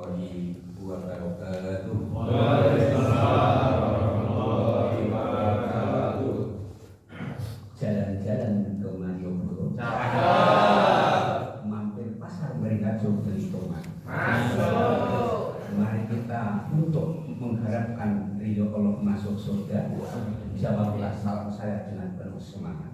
wabarakatuh. Waalaikumsalam warahmatullahi wabarakatuh. Jalan-jalan ke Malioboro. Mampir pasar Beringharjo beli tomat. Masuk. Mari kita untuk mengharapkan ridho Allah masuk surga. Jawablah salam saya dengan penuh semangat.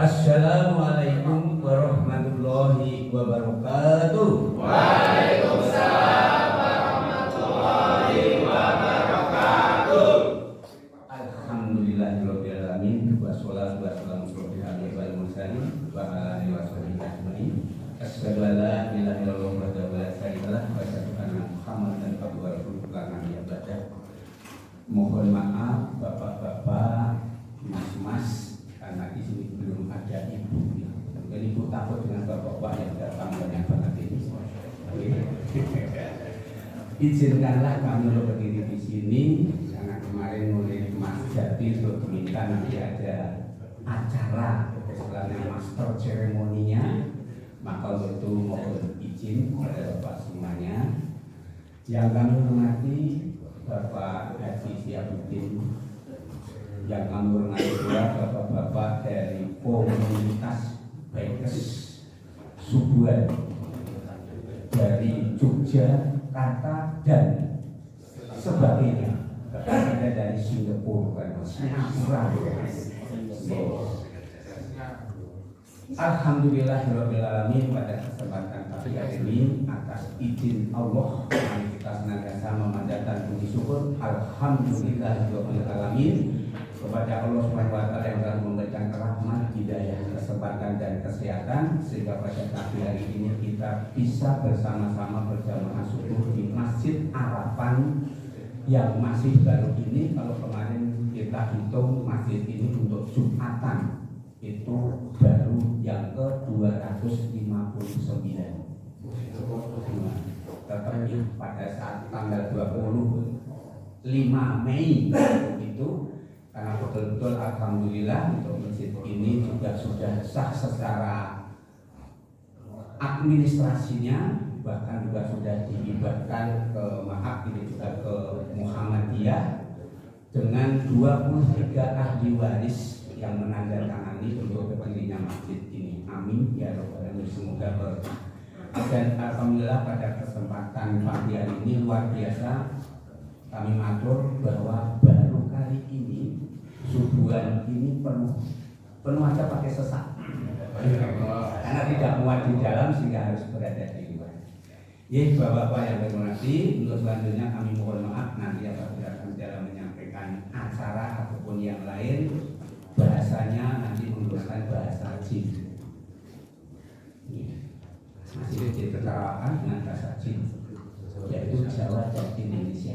Assalamualaikum warahmatullahi wabarakatuh. Waalaikumsalam warahmatullahi wabarakatuh. Alhamdulillahirabbil alamin wassalatu wassalamu ala asyrofil mursalin wa ala alihi washabihi ajmain. Asyhadu an la ilaha illallah wahdahu la syarikalah wa asyhadu anna Muhammadan abduhu wa rasuluhu la nabiyya ba'dah. Mohon maaf bapak-bapak, mas-mas, karena di sini belum ada ibu. Jadi ibu takut dengan bapak-bapak yang datang banyak banget ini. Izinkanlah kami untuk berdiri di sini karena kemarin oleh Mas Jati sudah diminta nanti ada acara istilahnya master ceremoninya, maka untuk itu mohon izin kepada bapak semuanya. Yang kami hormati Bapak Haji Syiabuddin, yang kami hormati pula bapak-bapak dari komunitas Baikes Subuhan dari Yogyakarta dan sebagainya, ada dari Singapura, Singapura. Alhamdulillahirabbil alamin. Pada kesempatan pagi hari ini atas izin Allah mari kita senantiasa memanjatkan puji syukur alhamdulillahirabbil alamin kepada Allah Subhanahu wa taala yang telah memberikan rahmat, hidayah, kesempatan dan kesehatan sehingga pada pagi hari ini kita bisa bersama-sama berjamaah subuh di Masjid Arapan yang masih baru ini. Kalau kemarin kita hitung masjid ini untuk Jumatan itu baru yang ke-259. Tetapi pada saat tanggal 25 Mei itu karena betul-betul alhamdulillah untuk masjid ini juga sudah sah secara administrasinya, bahkan juga sudah dihibahkan ke ini juga ke Muhammadiyah dengan 23 ahli waris yang menandatangani untuk berdirinya masjid ini. Amin ya rabbal alamin. Semoga berkah. Dan alhamdulillah pada kesempatan pagi hari ini luar biasa kami matur bahwa baru kali ini subuhan ini penuh aja pakai sesak. Karena tidak muat di dalam sehingga harus berada di luar. Ya bapak-bapak yang berhormati, untuk selanjutnya kami mohon maaf nanti apabila kami dalam menyampaikan acara ataupun yang lain bahasanya nanti menggunakan bahasa jin. Masih ditertawakan dengan bahasa jin, yaitu Jawa dan Indonesia.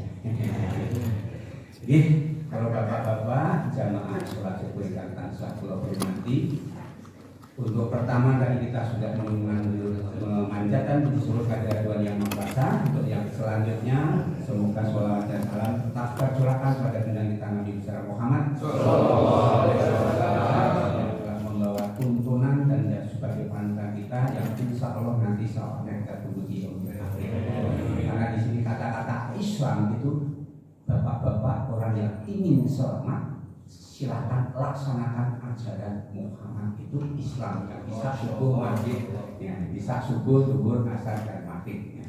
Kalau bapak-bapak jamaah sholat subuh yang tansah kula hormati, untuk pertama tadi kita sudah memanjatkan puji syukur kepada Tuhan Yang Maha Kuasa. Untuk yang selanjutnya semoga sholawat dan salam tetap tercurahkan pada bintang kita Nabi besar Muhammad yang telah membawa tuntunan dan sebagai panutan kita yang insya Allah nanti saatnya kita tunggu di akhir. Karena di sini kata-kata Islam itu bapak-bapak orang yang ingin selamat silakan laksanakan ajaran Muhammad, itu Islam yang bisa subuh maghrib, ya, bisa subuh, zuhur, asar dan maghrib. Ya.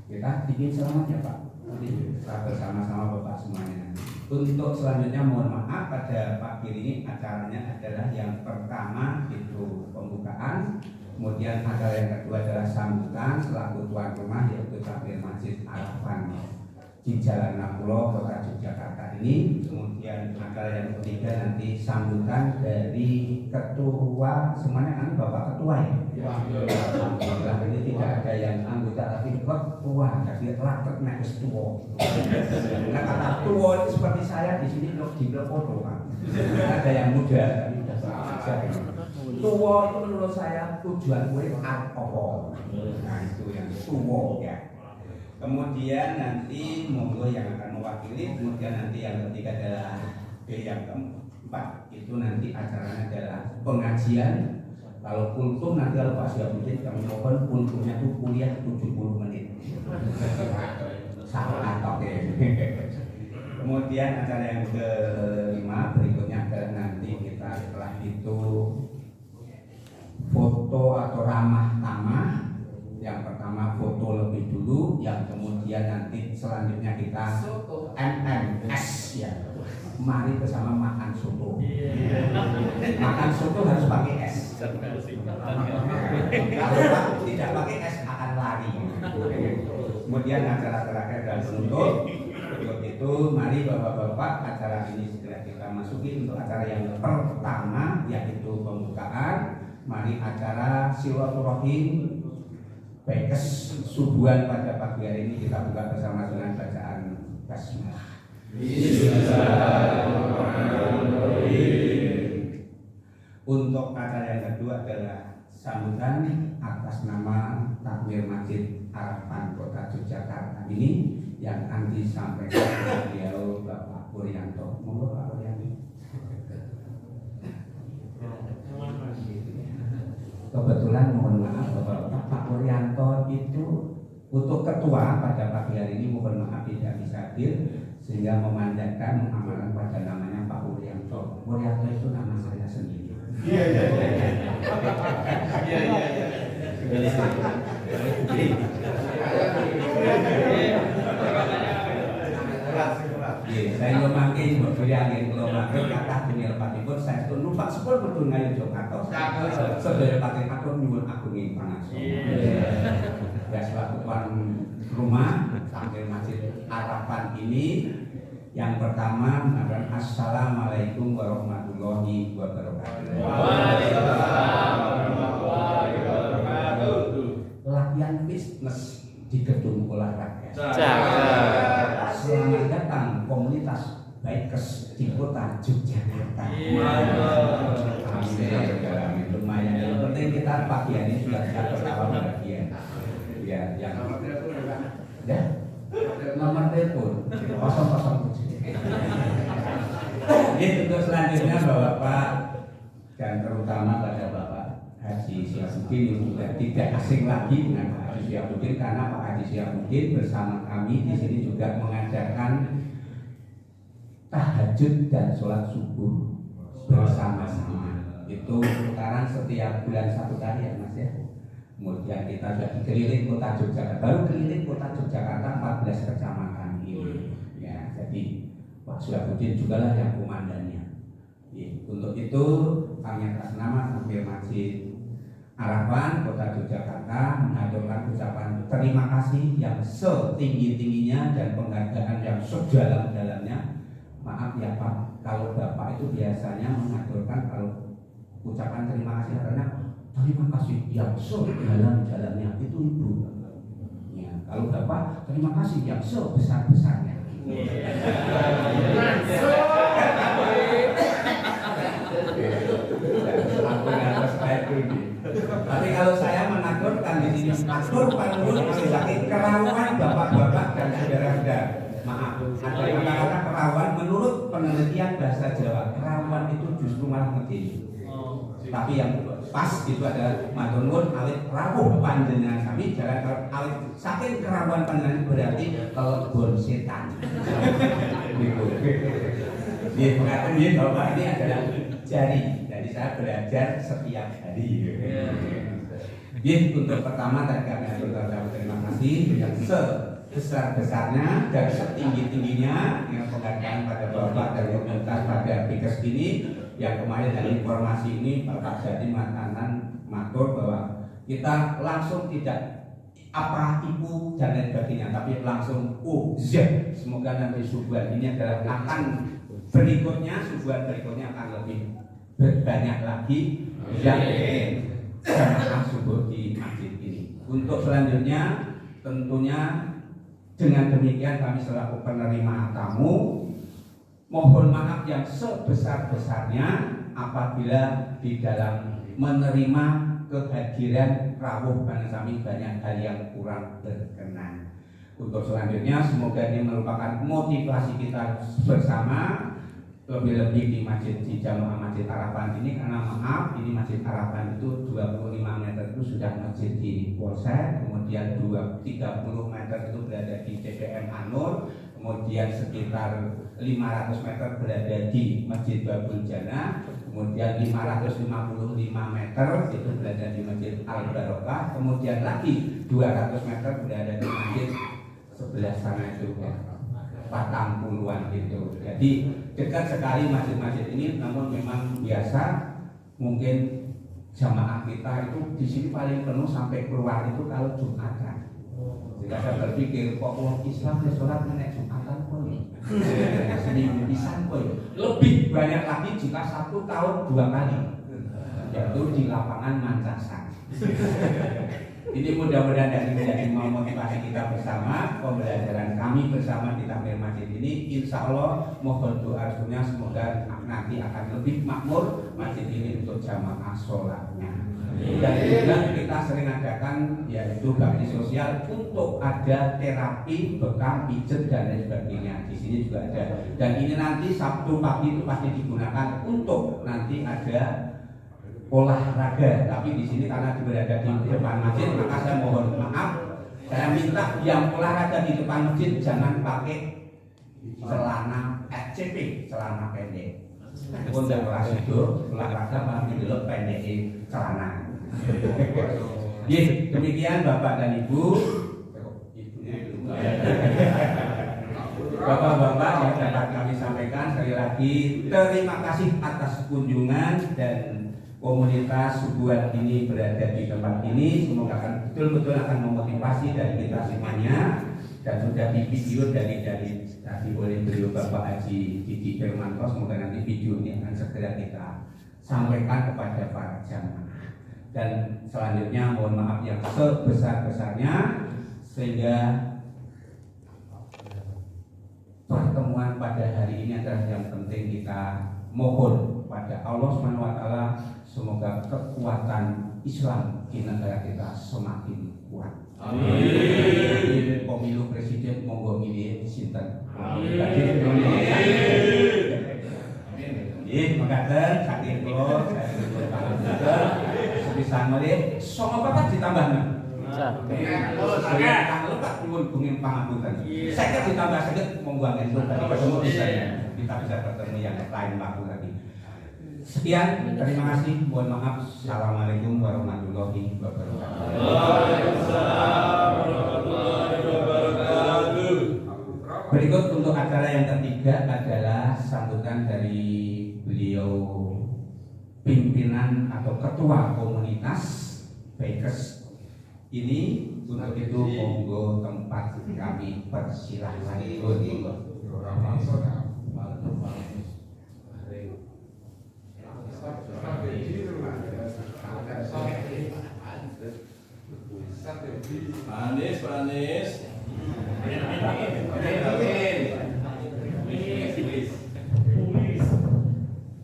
Kita ingin selamat ya Pak. Kita bersama-sama Bapak semuanya. Untuk selanjutnya mohon maaf pada pagi ini acaranya adalah yang pertama itu pembukaan, kemudian acara yang kedua adalah sambutan selaku tuan rumah yaitu takmir Masjid Arapan di Jalan Napulo, Kota Yogyakarta ini. Kemudian acara yang ketiga nanti sambutan dari ketua, semuanya kan Bapak Ketua ya. Alhamdulillah ini tidak ada yang anggota tapi ketua, jadi rakyat naik tua. Nah kata tua itu seperti saya di sini di Lepodo kan. Ada yang muda, tapi sudah saja. Tua itu menurut saya tujuan gue apa? Nah itu yang tua ya. Kemudian nanti monggo yang akan mewakili, kemudian nanti yang ketiga adalah yang keempat itu nanti acaranya adalah pengajian. Kalau kultum nanti kalau Pak Syiabuddin kami mohon kultumnya itu kuliah 70 menit. Kemudian acara yang kelima berikutnya adalah nanti kita setelah itu foto atau ramah tamah. Yang pertama foto lebih dulu, yang kemudian nanti selanjutnya kita MMS ya. Mari bersama makan soto. Makan soto harus pakai es. Kalau tidak pakai es akan lari. Kemudian acara terakhir dan penutup. Untuk itu mari bapak-bapak acara ini segera kita masuki untuk acara yang pertama yaitu pembukaan. Mari acara silaturahim Baikes subuhan pada pagi hari ini kita buka bersama dengan bacaan basmalah. Untuk acara yang kedua adalah sambutan atas nama Takmir Masjid Harapan Kota Yogyakarta ini yang akan disampaikan oleh beliau Bapak Puryanto. Monggo Pak Puryanto. Kebetulan mohon maaf Bapak Pak Puryanto itu untuk ketua pada pagi hari ini mohon maaf tidak bisa hadir sehingga memandatkan amalan pada namanya Pak Puryanto. Puryanto itu nama saya sendiri. Iya. Saya ngomongin berkeliling ngomongin kata dunia lepatipun saya itu numpak sepuluh betul ngayu Jakarta. Sedaya pakai atur nyuwun agung panas. Ya selaku tuan rumah Takmir Masjid Harapan ini yang pertama mengatakan Assalamualaikum warahmatullahi wabarakatuh. Waalaikumsalam warahmatullahi wabarakatuh. Latihan fitness di gedung olahraga. Selamat datang komunitas Baikes di kota Yogyakarta. Amin. Lumayan. Yang penting kita pagi ini sudah bisa bertawa bahagia. Ya, yang nomor telepon 007. Ini untuk selanjutnya Bapak dan terutama pada Bapak Haji Syafuddin yang juga tidak asing lagi dengan Pak Haji Syafuddin karena Pak Haji Syafuddin bersama kami di sini juga mengajarkan tahajud dan sholat subuh bersama-sama. Itu sekarang setiap bulan 1 kali ya Mas ya. Kemudian kita sudah keliling kota Yogyakarta, baru keliling kota Yogyakarta 14 kecamatan ini. Ya, jadi Pak Syafuddin juga lah yang komandannya. Untuk itu kami atas nama Takmir Masjid Harapan Kota Yogyakarta mengaturkan ucapan terima kasih yang setinggi-tingginya dan penghargaan yang sedalam-dalamnya. Maaf ya Pak, kalau Bapak itu biasanya mengaturkan kalau ucapan terima kasih karena terima kasih yang sedalam-dalamnya itu Ibu. Ya, kalau Bapak terima kasih yang sebesar-besarnya. Tapi kalau saya menaturkan di sini atur panjun sakit kerawan bapak-bapak dan saudara-saudara. Maaf, ada yang kata kerawan menurut penelitian bahasa Jawa kerawan itu justru malah medeni. Tapi yang pas itu adalah matur awit rawuh panjenengan kami jalan awit saking kerawan panjenengan berarti kelebon setan. Gitu. Di pengatakan ini Bapak ini adalah jari. Jadi saya belajar setiap hari. Untuk pertama tadi kami aturkan terima kasih yang sebesar-besarnya dan setinggi-tingginya yang penghargaan pada Bapak dan komunitas pada Baikes ini yang kemarin dari informasi ini Bapak Jadi Matanan matur bahwa kita langsung tidak apa ibu dan lain sebagainya tapi langsung Z. Semoga nanti subuhan ini adalah akan berikutnya subuhan berikutnya akan lebih banyak lagi yang jamaah subuh di masjid ini. Untuk selanjutnya tentunya dengan demikian kami selaku penerima tamu mohon maaf yang sebesar-besarnya apabila di dalam menerima kehadiran rawuh Bangsami banyak hal yang kurang berkenan. Untuk selanjutnya semoga ini merupakan motivasi kita bersama lebih-lebih di masjid di Jamaah Masjid Harapan ini karena maaf ini Masjid Harapan itu 25 meter itu sudah masjid di Polsek, kemudian 30 meter itu berada di TPM Anur, kemudian sekitar 500 meter berada di Masjid Babul Jannah, kemudian 555 meter itu berada di Masjid Al Barokah, kemudian lagi 200 meter berada di masjid sebelah sana itu ya, 40-an gitu. Jadi dekat sekali masjid-masjid ini, namun memang biasa mungkin jamaah kita itu di sini paling penuh sampai keluar itu kalau Jumatan. Jika saya berpikir kok orang Islam sholat menek Jumatan kok seminggu pisan kok lebih banyak lagi jika 1 tahun 2 kali, yaitu di lapangan Mancasan. Ini mudah-mudahan dari menjadi motivasi kita bersama, pembelajaran kami bersama di takmir masjid ini. Insya Allah mohon doa restunya semoga nanti akan lebih makmur masjid ini untuk jamaah sholatnya. Dan juga kita sering adakan yaitu bakti sosial untuk ada terapi bekam, pijet dan lain sebagainya. Di sini juga ada. Dan ini nanti Sabtu pagi itu pasti digunakan untuk nanti ada olahraga, tapi di sini karena berada di depan masjid, maka saya mohon maaf. Saya minta yang olahraga di depan masjid jangan pakai celana FCP, celana pendek. Pun tidak kelas itu olahraga pasti dulu pendek celana. Demikian Bapak dan Ibu. Bapak-bapak yang dapat kami sampaikan, sekali lagi terima kasih atas kunjungan dan komunitas subuhan ini berada di tempat ini. Semoga akan betul-betul akan memotivasi dari kita semuanya. Dan sudah di video dari tadi oleh beliau Bapak Haji Didi Firmanto. Semoga nanti video ini akan segera kita sampaikan kepada para jamaah. Dan selanjutnya mohon maaf yang sebesar-besarnya, sehingga pertemuan pada hari ini adalah yang penting kita mohon pada Allah SWT. Semoga kekuatan Islam di negara kita semakin kuat. Amin. Pemilu presiden monggo milih sinten. Amin. Amin. Makaten saking kula sebisa milih songo papat ditambahna. Saya kalau Pak nyuwun bungin pangapunten. Saya ditambah sedikit monggo ngentut tadi ketemu saya. Kita bisa bertemu yang lain waktu lagi. Sekian, terima kasih. Mohon maaf. Assalamualaikum warahmatullahi wabarakatuh. Waalaikumsalam warahmatullahi wabarakatuh. Berikut untuk acara yang ketiga adalah sambutan dari beliau pimpinan atau ketua komunitas Bikers ini. Untuk itu monggo tempat kami persilahkan. Manis.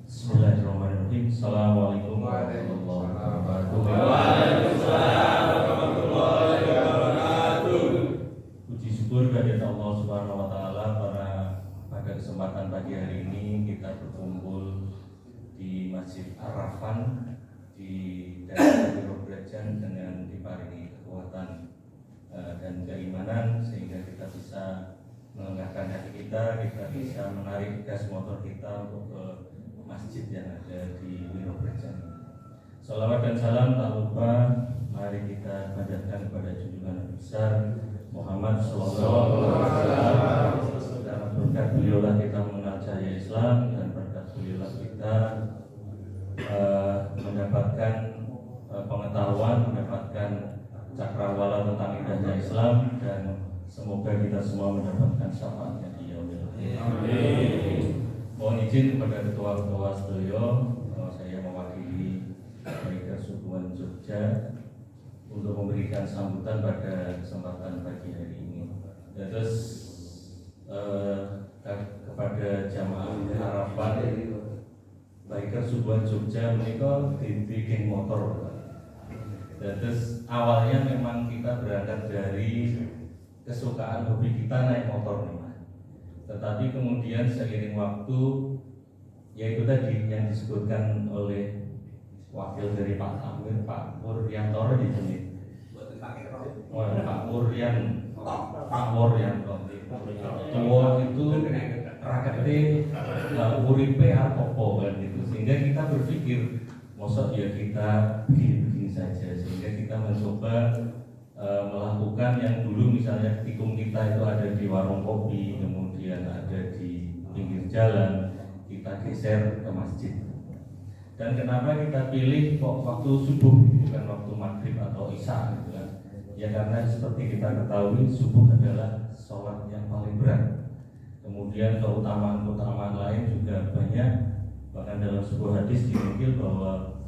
Bismillahirrahmanirrahim. Assalamualaikum warahmatullahi wabarakatuh. Waalaikumsalam warahmatullahi wabarakatuh. Puji syukur kehadirat Allah Subhanahu wa taala pada kesempatan pagi hari ini kita berkumpul di Masjid Ar-Rahman di daerah Wirobrajan dengan diparingi kekuatan dan keimanan sehingga kita bisa melengkapkan hati kita bisa menarik gas motor kita untuk ke masjid yang ada di Wirobrajan. Salawat dan salam tak lupa mari kita panjatkan kepada junjungan Nabi besar Muhammad sallallahu alaihi wasallam. Karena berkat beliaulah kita mengenal cahaya Islam, dan berkat beliaulah kita mendapatkan pengetahuan, mendapatkan cakrawala tentang indahnya Islam, dan semoga kita semua mendapatkan syafaatnya di yaumil akhir. Mohon izin kepada ketua-ketua sedaya, saya mewakili Bikers Subuhan Jogja untuk memberikan sambutan pada kesempatan pagi hari ini. Terus kepada jamaah harapan Bikers Subuhan Jogja menikah dibikin motor. Terus awalnya memang kita berangkat dari kesukaan hobi kita naik motor nih, tetapi kemudian seiring waktu, yaitu tadi yang disebutkan oleh wakil dari Pak Amir, Pak Puryanto di sini. Pak Puryan pamor yang tua itu rakete uripe apa kan gitu, sehingga kita berpikir mosok ya kita begini saja, sehingga kita mencoba melakukan yang dulu misalnya tikung kita itu ada di warung kopi, kemudian ada di pinggir jalan, kita geser ke masjid. Dan kenapa kita pilih kok waktu subuh bukan waktu maghrib atau isya gitu kan? Ya karena seperti kita ketahui subuh adalah sholat yang paling berat. Kemudian keutamaan lain juga banyak. Bahkan dalam sebuah hadis dinukil bahwa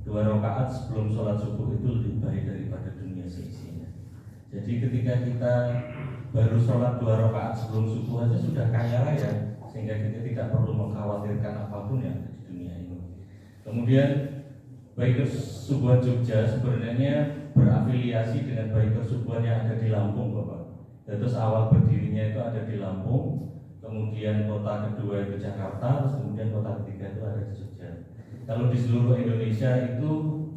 2 rakaat sebelum sholat subuh itu lebih baik daripada dunia seisinya. Jadi ketika kita baru sholat 2 rakaat sebelum subuh aja sudah kaya raya, sehingga kita tidak perlu mengkhawatirkan apapun yang ada di dunia ini. Kemudian Bikers Subuhan Jogja sebenarnya berafiliasi dengan Bikers Subuhan yang ada di Lampung, Bapak. Terus awal berdirinya itu ada di Lampung, kemudian kota kedua itu Jakarta, terus kemudian kota ketiga itu ada di Jogja. Kalau di seluruh Indonesia itu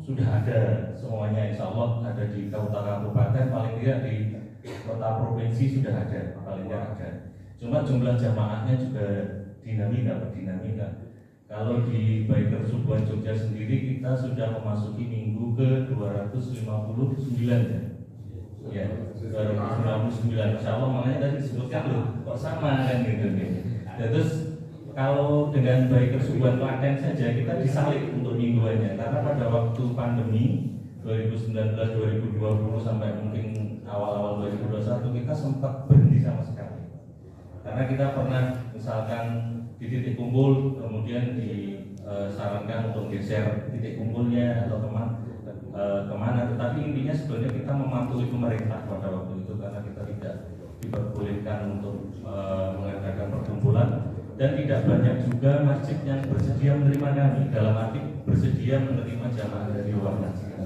sudah ada semuanya, insya Allah ada di kabupaten, paling tidak di kota provinsi sudah ada, paling tidak ada. Cuma jumlah jamaahnya juga berdinamika. Kalau di Bikers Subuhan Jogja sendiri kita sudah memasuki minggu ke 259 ya. 259, insya Allah, makanya tadi disebutkan loh kok sama kan gitu nih. Terus kalau dengan Bikers Subuhan Klaten saja kita disalib untuk mingguannya, karena pada waktu pandemi 2019-2020 sampai mungkin awal-awal 2021 kita sempat berhenti sama sekali. Karena kita pernah misalkan di titik kumpul, kemudian disarankan untuk geser titik kumpulnya atau kemana, tetapi intinya sebenarnya kita mematuhi pemerintah pada waktu itu, karena kita tidak diperbolehkan untuk mengadakan perkumpulan, dan tidak banyak juga masjid yang bersedia menerima kami, dalam arti bersedia menerima jamaah dari luar masjid,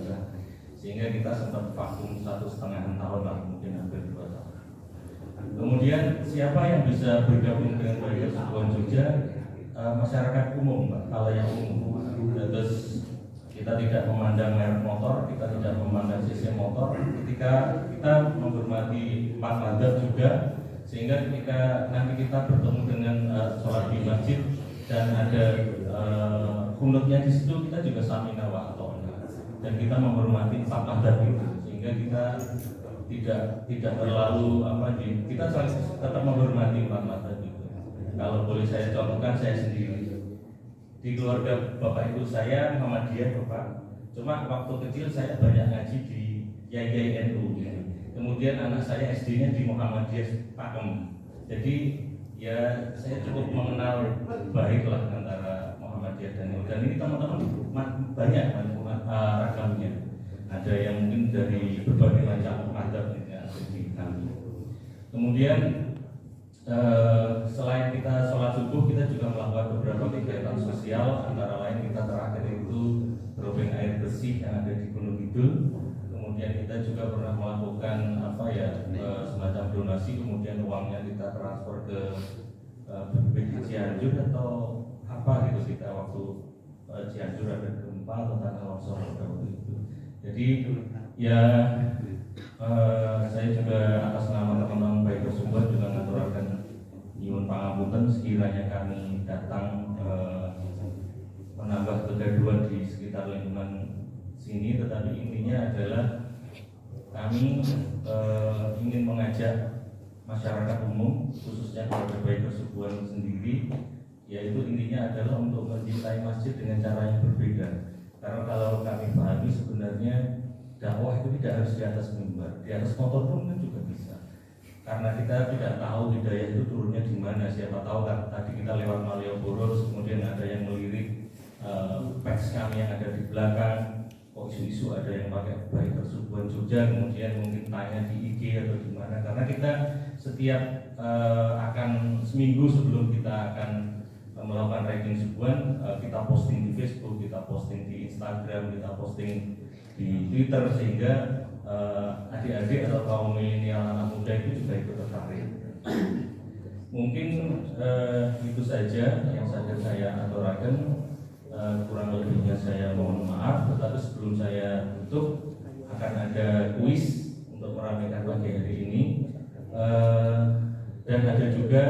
sehingga kita sempat vakum 1,5 tahun lah, mungkin hampir 2 tahun. Kemudian siapa yang bisa bergabung dengan Bikers Subuhan Jogja? Masyarakat umum, Pak, khalayak umum. Terus kita tidak memandang merek motor, kita tidak memandang cc motor. Ketika kita menghormati 4 madzhab juga, sehingga ketika nanti kita bertemu dengan sholat di masjid dan ada kunutnya di situ, kita juga samina wa ata'na, dan kita menghormati 4 madzhab itu, sehingga kita tidak terlalu kita tetap menghormati 4 madzhab itu. Kalau boleh saya contohkan, saya sendiri di keluarga bapak ibu saya Muhammadiyah, Bapak. Cuma waktu kecil saya banyak ngaji di YI NU gitu. Kemudian anak saya SD-nya di Muhammadiyah Pakem. Jadi ya saya cukup mengenal baiklah antara Muhammadiyah dan NU. Dan ini teman-teman banyak ragamnya. Ada yang mungkin dari berbagai macam madzhab yang ada di kami. Kemudian selain kita sholat subuh, kita juga melakukan beberapa kegiatan sosial. Antara lain kita terakhir itu droping air bersih yang ada di Gunung Kidul. Kemudian kita juga pernah melakukan semacam donasi, kemudian uangnya kita transfer ke BPBD Cianjur atau apa gitu, kita waktu Cianjur ada gempa atau tanah longsor pada waktu itu. Jadi ya saya juga atas nama teman-teman Bikers Subuhan juga mengaturkan nyuwun pangapunten sekiranya kami datang menambah kegaduhan di sekitar lingkungan sini, tetapi intinya adalah kami ingin mengajak masyarakat umum, khususnya keluarga Bikers Subuhan sendiri, yaitu intinya adalah untuk mencintai masjid dengan cara yang berbeda. Karena kalau kami pahami sebenarnya dakwah itu tidak harus di atas mimbar, di atas motor pun kan juga bisa. Karena kita tidak tahu hidayah itu turunnya di mana. Siapa tahu kan tadi kita lewat Malioboro, kemudian ada yang melirik peks kami yang ada di belakang, kok isu-isu ada yang pakai Bikers Subuhan Jogja, kemudian mungkin tanya di IG atau di mana. Karena kita setiap akan seminggu sebelum kita akan melakukan ranking subuhan, kita posting di Facebook, kita posting di Instagram, kita posting di Twitter, sehingga adik-adik atau kaum milenial anak muda itu juga ikut tertarik. Mungkin itu saja yang saya aturakan. Kurang lebihnya saya mohon maaf, tetapi sebelum saya tutup akan ada kuis untuk meramaikan pagi hari ini. Dan ada juga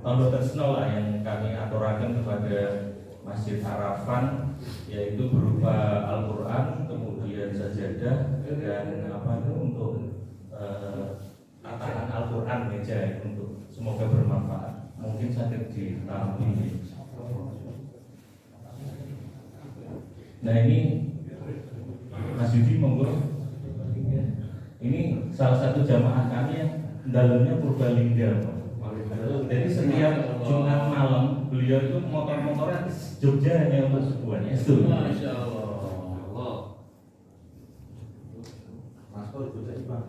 tondo tresno lah yang kami aturakan kepada Masjid Arafan, yaitu berupa Al-Quran, kemudian sajadah dan untuk tatakan Al-Quran meja untuk semoga bermanfaat. Mungkin sakit ditaruh ini. Nah ini Mas Yudi monggo. Ini salah satu jamaah kami yang dalamnya Purbalingga, Pak. Jadi setiap Jumat malam beliau itu motor-motornya Jogja hanya untuk sebuahnya itu. Masya Allah. Mas Pur itu tadi Pak.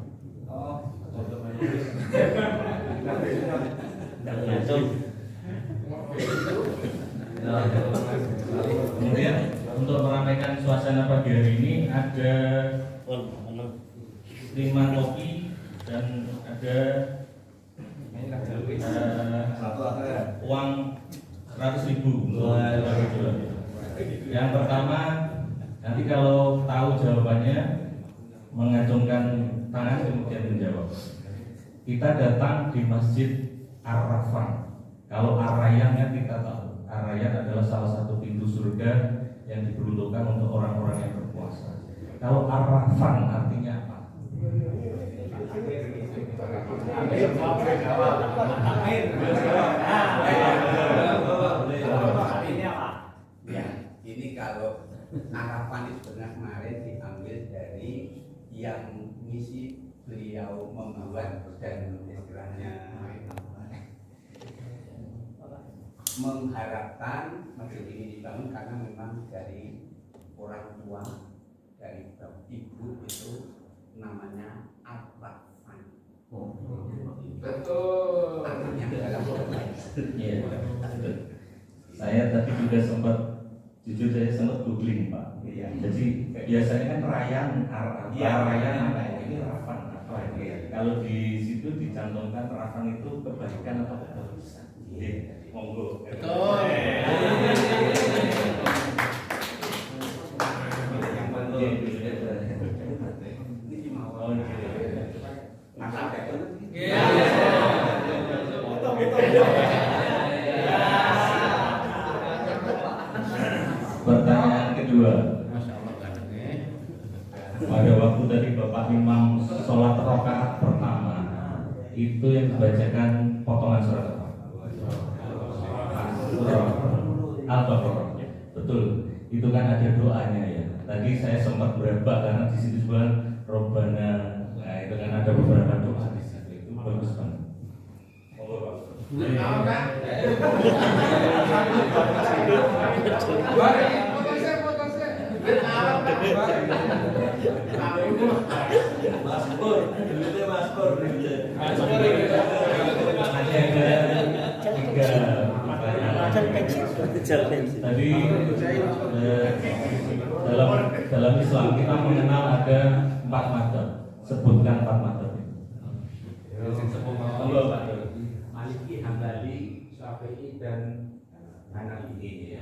Oh, kemudian untuk meramaikan suasana pagi hari ini ada 5 kopi dan ada uang 100.000 Yang pertama, nanti kalau tahu jawabannya mengacungkan tangan kemudian menjawab. Kita datang di Masjid Ar-Rafan. Kalau Ar-Rayyan kan kita tahu, Ar-Rayyan adalah salah satu pintu surga yang diperuntukkan untuk orang-orang yang berpuasa. Kalau Ar-Rafan artinya apa? Ya, ini kalau Arafan itu sebenarnya kemarin diambil dari yang misi beliau membuat dan istilahnya mengharapkan masjid ini dibangun karena memang dari orang tua dari ibu itu namanya Arafan. Betul. Artinya adalah Iya. Saya tadi juga sempat, jujur saya sempat googling Pak. Iya. Jadi biasanya kan Rayyan, Rayyan apa ya? Ini Rafan apa ya? Kalau di situ dicantumkan Rafan itu kebaikan atau kebagusan. Iya. Monggo. Betul. Ini mau Oh, iya. masak kayak Iya. Pertanyaan kedua. Masya Allah kadangnya. Pada waktu tadi Bapak Imam sholat rakaat pertama itu yang dibacakan potongan surat apa? Al-Baqarah. Betul. Itu kan ada doanya ya. Tadi saya sempat berebak karena di situ juga Robbana. Nah itu kan ada beberapa doa di situ. Itu bagus banget. Tadi dalam Islam kita mengenal ada 4 madzhab. Sebutkan 4 madzhab. Monggo Pak. Maliki, Hambali, Syafi'i dan Hanafi.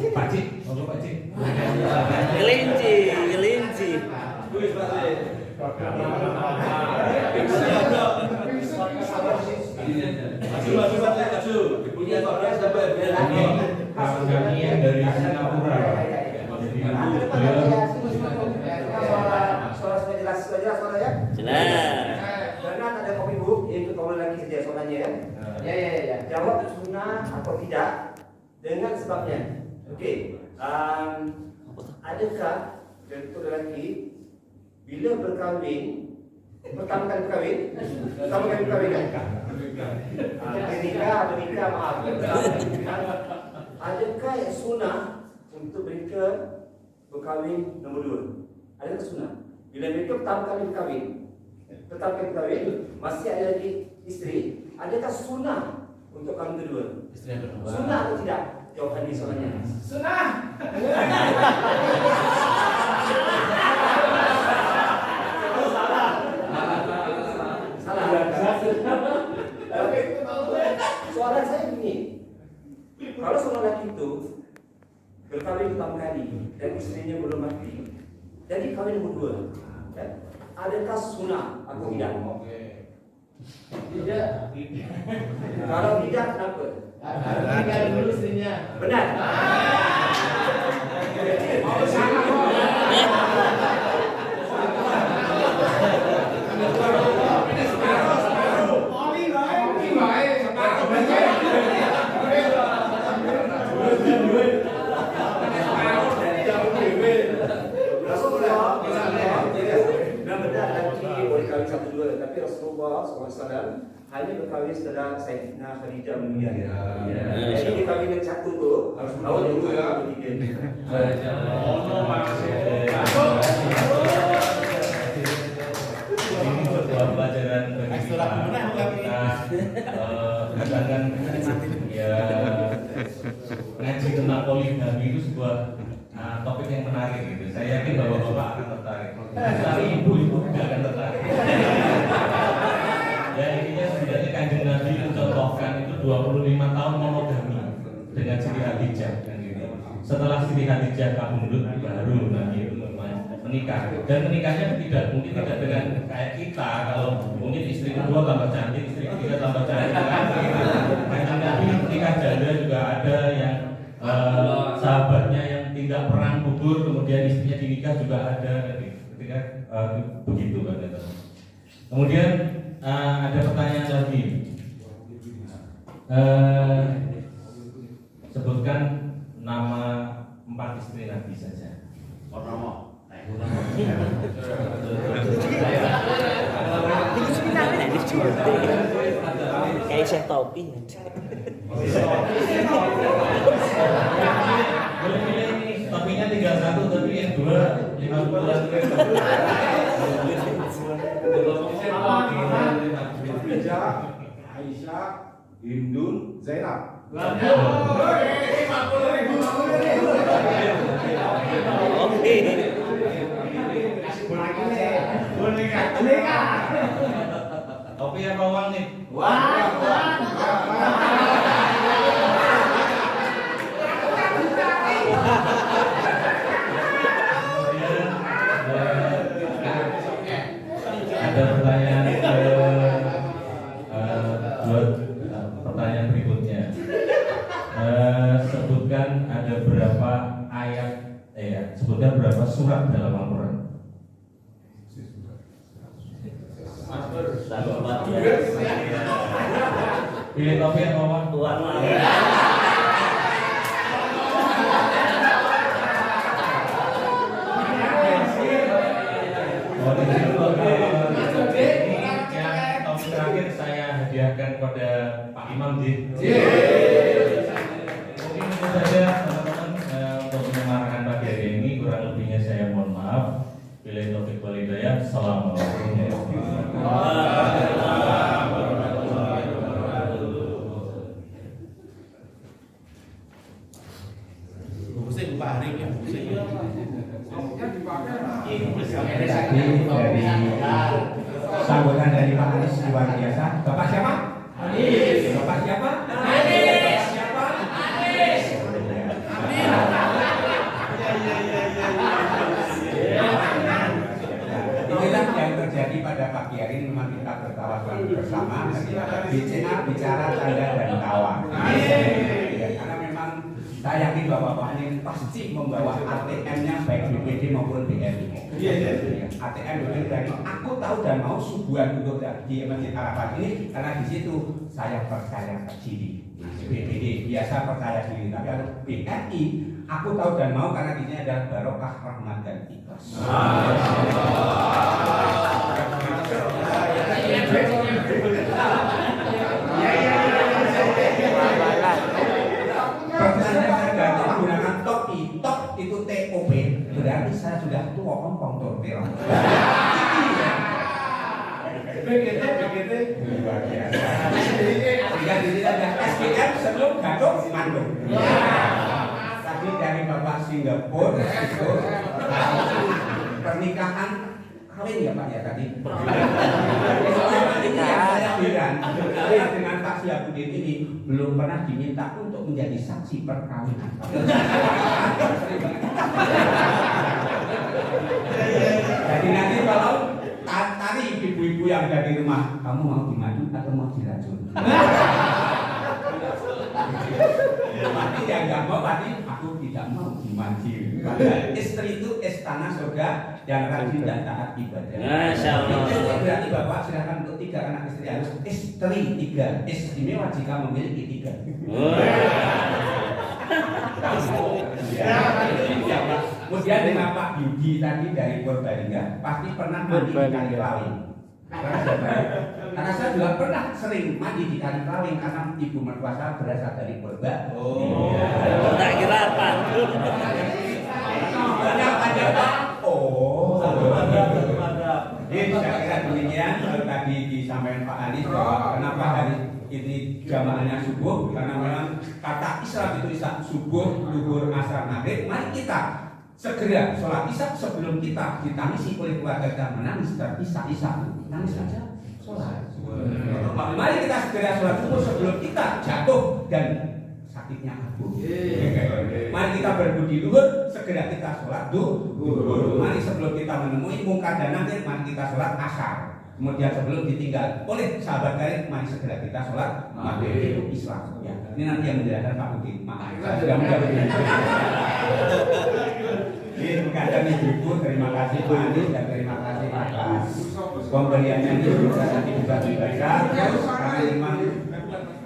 Pak Cik, monggo Pak Cik. Kelinci. Kami yang dari Singapura. Jadi beliau Jelas. Karena ada kopi bu, itu kalau lagi kerja soalnya ya. Ya. Jawab sunnah atau tidak dengan sebabnya. Oke. Adakah contoh lelaki bila berkahwin pertama kali berkahwin kan? Menikah maaf. Adakah sunnah untuk mereka berkahwin nombor 2? Adakah sunnah? Bila mereka pertama kali berkahwin, masih ada lagi istri, adakah sunnah untuk kali kedua? Istri yang kedua. Sunnah atau tidak? Jawaban ini soalnya. Sunnah. orang lelaki itu berkawin pertama kali dan istrinya belum mati, jadi kawin yang kedua, ya? Adakah sunnah atau tidak? Tidak. Kalau tidak, kenapa? Tinggal dulu istrinya. Benar. Mau sama kok. Tapi Rasulullah SAW hanya berkahwin setelah Sayyidina Khadijah meninggal. Jadi dia kahwin yang satu tu, awal dulu ya. Ini sebuah pelajaran bagi kita. Katakan ya ngaji tentang poligami itu sebuah topik yang menarik gitu. Saya yakin bahwa bapak akan tertarik. Tapi ibu tidak akan tertarik. Ya intinya sebenarnya Kanjeng Nabi mencontohkan itu 25 tahun monogami dengan Siti Khadijah kan gitu. Setelah Siti Khadijah kabundut baru Nabi itu menikah, dan menikahnya mungkin tidak dengan kayak kita, kalau mungkin istri kedua tambah cantik, istri ketiga tambah cantik kan gitu. Kanjeng Nabi menikah janda juga ada yang sahabatnya yang tidak perang gugur kemudian istrinya dinikah juga ada ketika begitu kan. Kemudian ada pertanyaan lagi, sebutkan nama 4 istri Nabi saja. Kayak Syekh Topi. Boleh pilih ini, topinya tinggal 1 tapi yang 2 50-an. Khadijah, Aisyah, Hindun, Zainab. Topi apa uang nih? Ada pertanyaan pertanyaan berikutnya. Sebutkan ada berapa ayat, sebutkan berapa surat dalam Al-Quran. Pilih topi atau uang? Terakhir saya hadiahkan kepada Pak Imam di. Mungkin itu saja teman-teman untuk menyemarakan pagi hari ini. Kurang lebihnya saya mohon maaf. Bila taufik wal hidayah. Assalamualaikum warahmatullahi Tadi dari sambutan dari Pak Anies luar biasa. Bapak siapa? Anies. Bapak siapa? Anies. Siapa? Anies. Inilah yang terjadi pada pagi hari ini. Memang kita bertawa bersama. Bicara canda dan tawa. Ya, karena memang saya yakin bahwa Pak Anies pasti membawa ATM-nya baik BPD maupun BRI. ATM BPD, aku tahu dan mau subuhan untuk di Masjid Arafat ini karena di situ saya percaya diri. BPD biasa percaya diri, tapi kalau BRI aku tahu dan mau karena di sini ada barokah, rahmat dan ikhlas. Menggunakan topi, top itu TOP, berarti saya sudah tua ompong torpil. BGT luar biasa. Sehingga di sini ada SPM sebelum Gatot Mandung. Tadi dari Bapak Singapura itu pernikahan kawin ya Pak ya tadi. Ini yang saya bilang dengan Pak Siap Syahbudin ini belum pernah diminta untuk menjadi saksi perkawinan. Jadi nanti kalau tadi ibu-ibu yang ada di rumah, kamu mau dimadu atau mau diracun? Berarti yang nggak mau, berarti aku tidak mau dimaju. Istri itu istana surga yang rajin dan taat ibadah. Masya Allah. Itu berarti bapak silakan untuk 3 anak istri, harus istri 3. Istimewa jika memiliki 3. Kemudian dengan Pak Yudi tadi dari Purbalingga pasti pernah mandi di Kali Lawing. Karena saya juga pernah sering mandi di Kali Lawing karena ibu mertua saya berasal dari Purba. Tak kira apa? Jadi saya kira demikian. Kalau tadi disampaikan Pak Anies bahwa kenapa hari ini jamaahnya subuh, karena memang kata Islam itu Isya subuh, zuhur, asar, maghrib. Mari kita segera sholat Isya sebelum kita ditangisi oleh keluarga kita menangis Isya nangis saja sholat. Mari kita segera sholat subuh sebelum kita jatuh dan sakitnya abu. Mari kita berbudi luhur, segera kita sholat duhur. Mari sebelum kita menemui munkar dan nakir, mari kita sholat asar. Kemudian sebelum ditinggal oleh sahabat karib, mari segera kita sholat maghrib. Itu Islam. Ya. Ini nanti yang menjelaskan Pak Budi. Maaf, saya sudah menjawab. Terima kasih Ibu, terima kasih Pak Anies dan terima kasih atas pemberiannya ini juga nanti bisa dibaca. Karena memang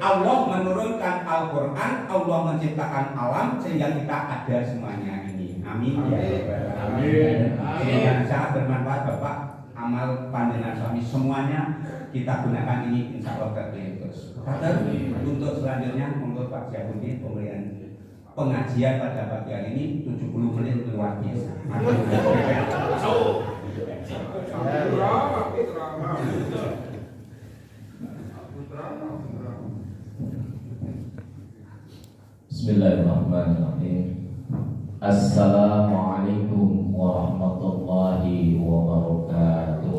Allah menurunkan Al-Quran, Allah menciptakan alam sehingga kita ada semuanya ini. Amin. Amin. Dan sangat bermanfaat Bapak. Amal panjenengan suami semuanya kita gunakan ini insya Allah terus. Untuk selanjutnya monggo Pak Syahbudin pemberian pengajian pada pagi hari ini 70 menit luar biasa. Bismillahirrahmanirrahim. Assalamualaikum warahmatullahi wabarakatuh.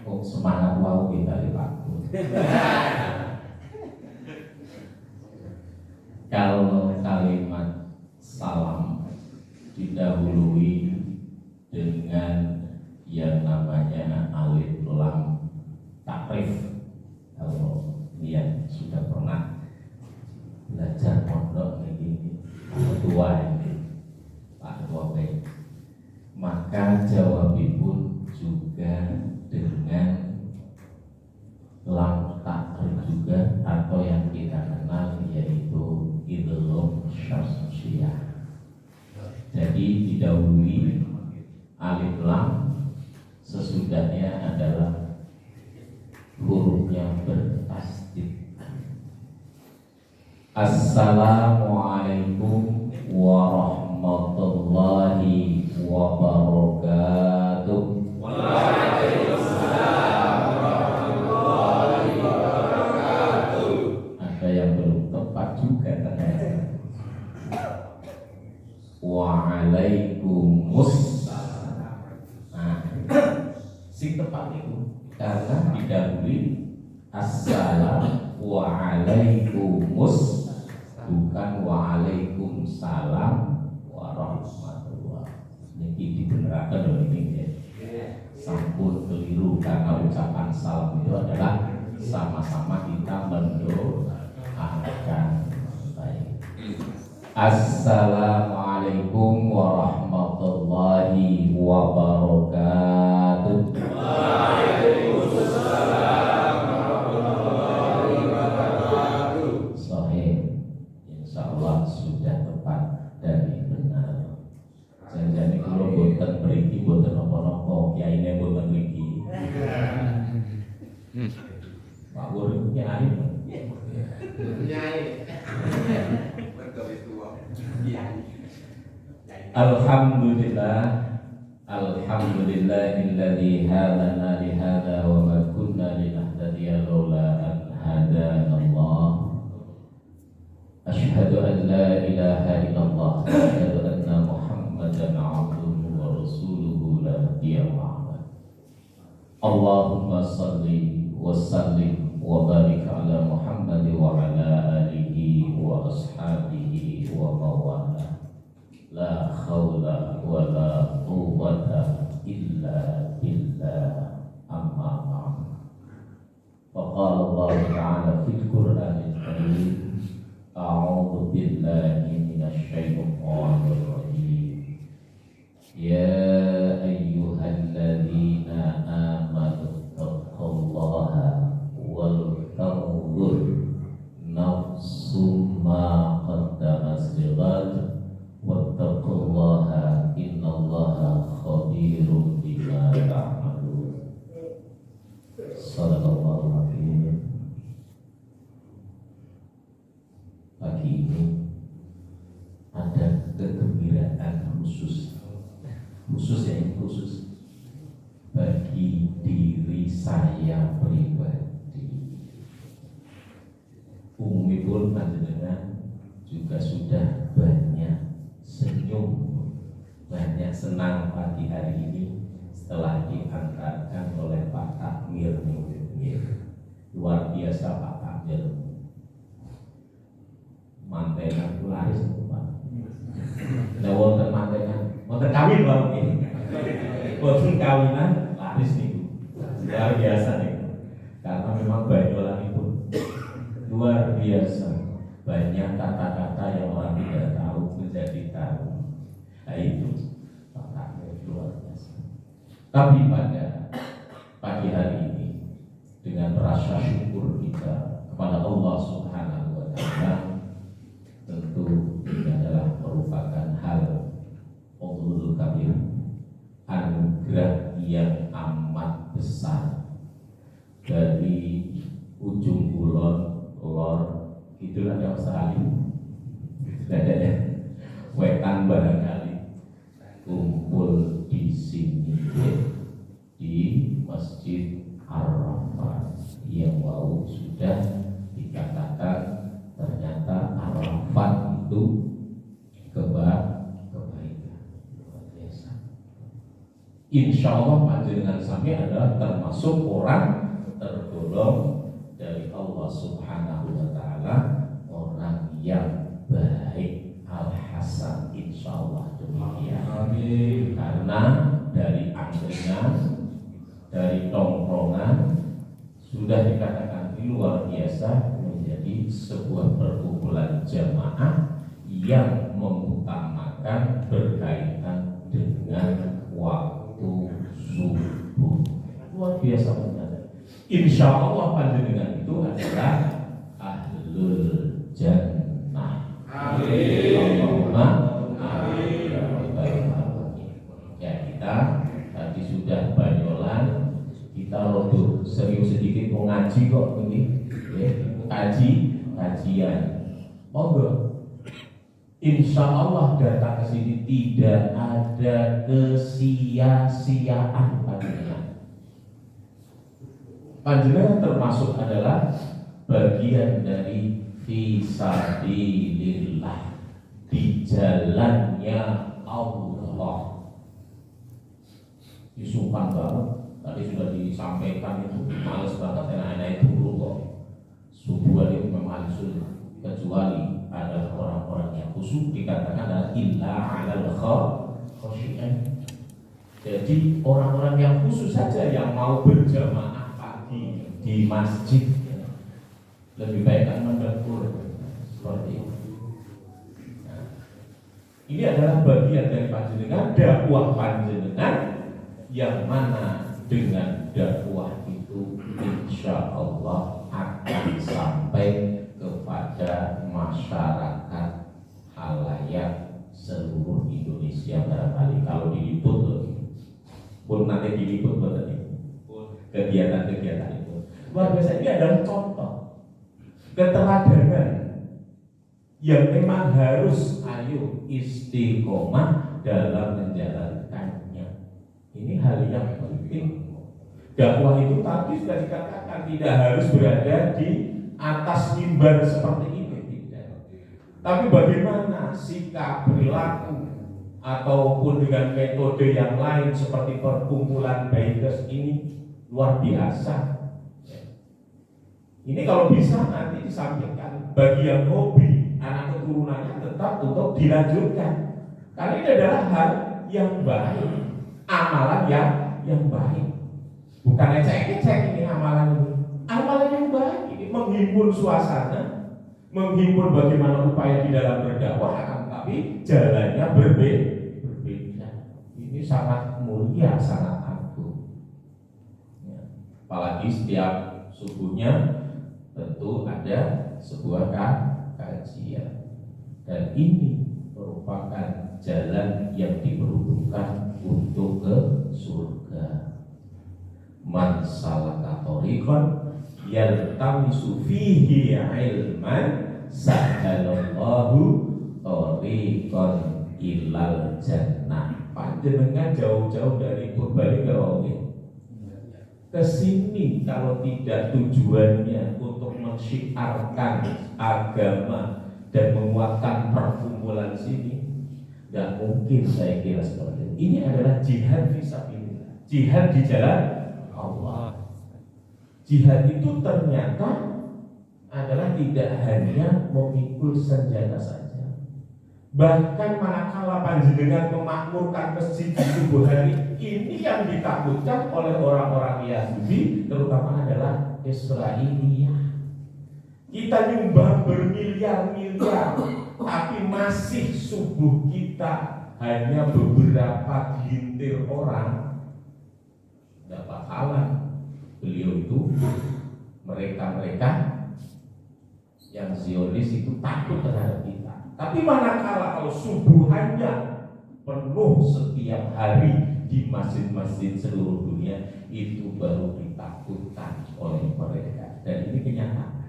Oh, semangat wow kita Pak. Kalau kalimat salam didahului dengan yang namanya alif lam takrif. Kalau yang sudah pernah belajar pondok ini tua ini Pak Ketua B, maka jawabipun juga dengan lam takrif juga atau yang kita kenal yaitu idgham syamsiyah. Jadi didahului alif lam, sesudahnya adalah huruf yang bertasdid. Assalamualaikum warahmatullahi wabarakatuh. Waalaikumsalam warahmatullahi wabarakatuh. Ada yang belum tepat juga ternyata. Waalaikumsalam. Nah, sing tepat itu karena didahului assalam waalaikummus, bukan waalaikumsalam warahmatullahi. Niki dibenerakan oleh ini sampun keliru karena ucapan salam itu adalah sama-sama kita mendoakan. Baik. Assalamualaikum warahmatullahi wabarakatuh. Waalaikumsalam warahmatullahi wabarakatuh. Sahih, insyaallah sudah tepat dan benar. Jangan kalau boten mriki boten apa-apa, kiyaine boten mriki. Pak Guru kiai. Alhamdulillah, alhamdulillahilladzi hadana li hadza wa ma kunna linahtadiya laula an hadana Allah. Asyhadu an la ilaha illallah wa asyhadu anna Muhammadan abduhu wa rasuluhu la nabiyya ba'da. Allahumma salli wa sallim wa barik ala Muhammad wa ala alihi wa ashabihi wa mawala. La khawla wa la quwwata illa billah. Amma ba'd. Faqala Allah Ta'ala fil Qur'anil Karim, a'udzu billahi minasy syaithanir rajim. Ya ayyuhalladzina amanu taqullaha wal tanzur nafsum ma qaddamat lighad wattaqullaha innallaha khabirun bima ta'malun. Sallallahu alaihi. Pagi ini ada kegembiraan khusus bagi diri saya pribadi. Umumipun panjenengan juga sudah banyak senyum, banyak senang pagi hari ini setelah diantarkan oleh Pak Takmir. Luar biasa Pak Takmir. Mantenan laris Pak. Nah, wonten mantenan, wonten kawin Pak ini. Wonten kawinan laris nih. Luar biasa nih. Karena memang Banyolan itu luar biasa. Banyak kata-kata yang orang tidak tahu menjadi tahu. Nah itu Pak Takmir luar biasa. Tapi pada pagi hari ini dengan rasa syukur kita kepada Allah Subhanahu wa Ta'ala, tentu ini adalah merupakan hal Fadlul Kabir, anugerah yang amat besar dari ujung kulon lor itu ada Australia, ada ya, wetan barangkali kumpul di sini di Masjid Arafah yang wow sudah dikatakan ternyata Arafat itu kebaikan luar biasa. Insya Allah panjenengan sami adalah termasuk orang tergolong dari Allah Subhanahu wa Ta'ala, orang yang baik, al-hasan, insya Allah demikian. Amin. Karena dari angkringan, dari tongkrongan sudah dikatakan luar biasa menjadi sebuah perkumpulan jamaah yang mengutamakan berkaitan dengan waktu subuh. Luar biasa benar. Insya Allah panjenengan itu adalah ahlul jannah. Amin. Allahumma amin. Ya, kita tadi sudah Banyolan, kita rodo serius sedikit mau ngaji kok ini, ya, kajian. Monggo. Insya Allah datang ke sini tidak ada kesia-siaan panjenengan. Panjenengan termasuk adalah bagian dari fisabilillah, di jalannya Allah. Disumpah banget, tadi sudah disampaikan itu, males banget enak-enak itu dulu kok. Subuhan itu memang sulit, kecuali ada orang-orang yang khusus dikatakan adalah illa alal khosyi'in. Jadi orang-orang yang khusus saja yang mau berjamaah pagi di masjid, lebih baik kan mendapur seperti itu. Nah, ini adalah bagian dari panjenengan, dakwah panjenengan, yang mana dengan dakwah itu insya Allah akan sampai kepada masyarakat halayak seluruh Indonesia barangkali kalau diliput loh. Pun nanti diliput berarti kegiatan-kegiatan itu luar biasa. Ini adalah contoh keteladanan yang memang harus ayo istiqomah dalam menjalankannya. Ini hal yang penting. Dakwah itu tadi sudah dikatakan tidak harus berada di atas mimbar seperti ini, tidak. Tapi bagaimana sikap, perilaku, ataupun dengan metode yang lain seperti perkumpulan bikers ini, luar biasa. Ini kalau bisa nanti disampaikan bagi yang hobi anak keturunannya tetap untuk dilanjutkan. Karena ini adalah hal yang baik, amalan yang baik. Bukan ecek-ecek ini amalan ini. Amalan yang baik ini menghimpun suasana, menghimpun bagaimana upaya di dalam berdakwah, tapi jalannya berbeda. Ini sangat mulia, sangat agung. Ya. Apalagi setiap subuhnya tentu ada sebuah kajian, dan ini merupakan jalan yang diperuntukkan untuk ke surga. Man salaka thoriqan yaltamisu fihi ilman sahhalallahu thoriqan ilal jannah. Panjenengan jauh-jauh dari Purbalingga ke sini kalau tidak tujuannya untuk mensyiarkan agama dan menguatkan perkumpulan sini, tidak mungkin saya kira seperti ini. Ini adalah jihad fisabilillah, jihad di jalan Allah. Jihad itu ternyata adalah tidak hanya memikul senjata saja. Bahkan manakala panjenengan memakmurkan masjid di subuh hari, ini yang ditakutkan oleh orang-orang Yahudi, terutama adalah Israiliyah. Kita nyumbang bermiliar-miliar, tapi masih subuh kita hanya beberapa gintir orang. Tidak bakalan beliau itu, mereka-mereka yang Zionis itu takut terhadap kita. Tapi manakala kalau subuhannya penuh setiap hari di masjid-masjid seluruh dunia, itu baru ditakutkan oleh mereka. Dan ini kenyataan.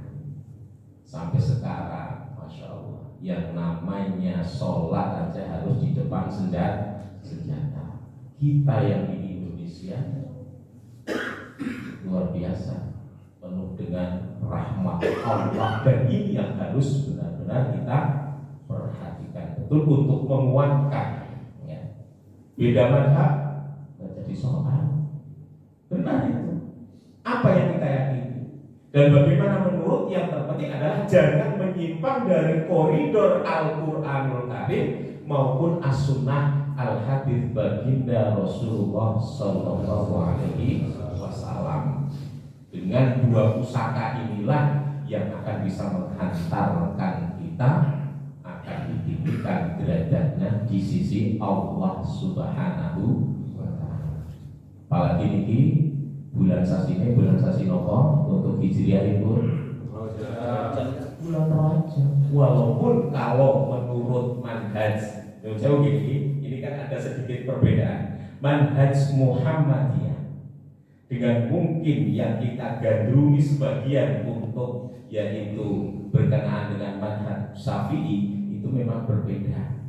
Sampai sekarang, Masya Allah, yang namanya sholat aja harus di depan senjata. Kita yang di Indonesia luar biasa, penuh dengan rahmat Allah, dan ini yang harus benar-benar kita perhatikan betul untuk menguatkan. Ya. Beda madhab nggak jadi soal, benar itu. Apa yang kita yakini dan bagaimana menurut, yang terpenting adalah jangan menyimpang dari koridor Al-Quranul Karim maupun As-Sunnah Al-Hadits baginda Rasulullah Sallallahu Alaihi Wasallam. Dengan dua pusaka inilah yang akan bisa menghantarkan kita, akan ditinggikan derajatnya di sisi Allah Subhanahu wa Ta'ala. Apalagi niki bulan sasine, bulan sasinopo untuk Hijriah itu bulan Rajab. Walaupun kalau menurut manhaj jauh gini, ini kan ada sedikit perbedaan. Manhaj Muhammadiyah dengan mungkin yang kita gandrungi sebagian untuk yaitu berkenaan dengan manhaj Syafi'i, itu memang berbeda.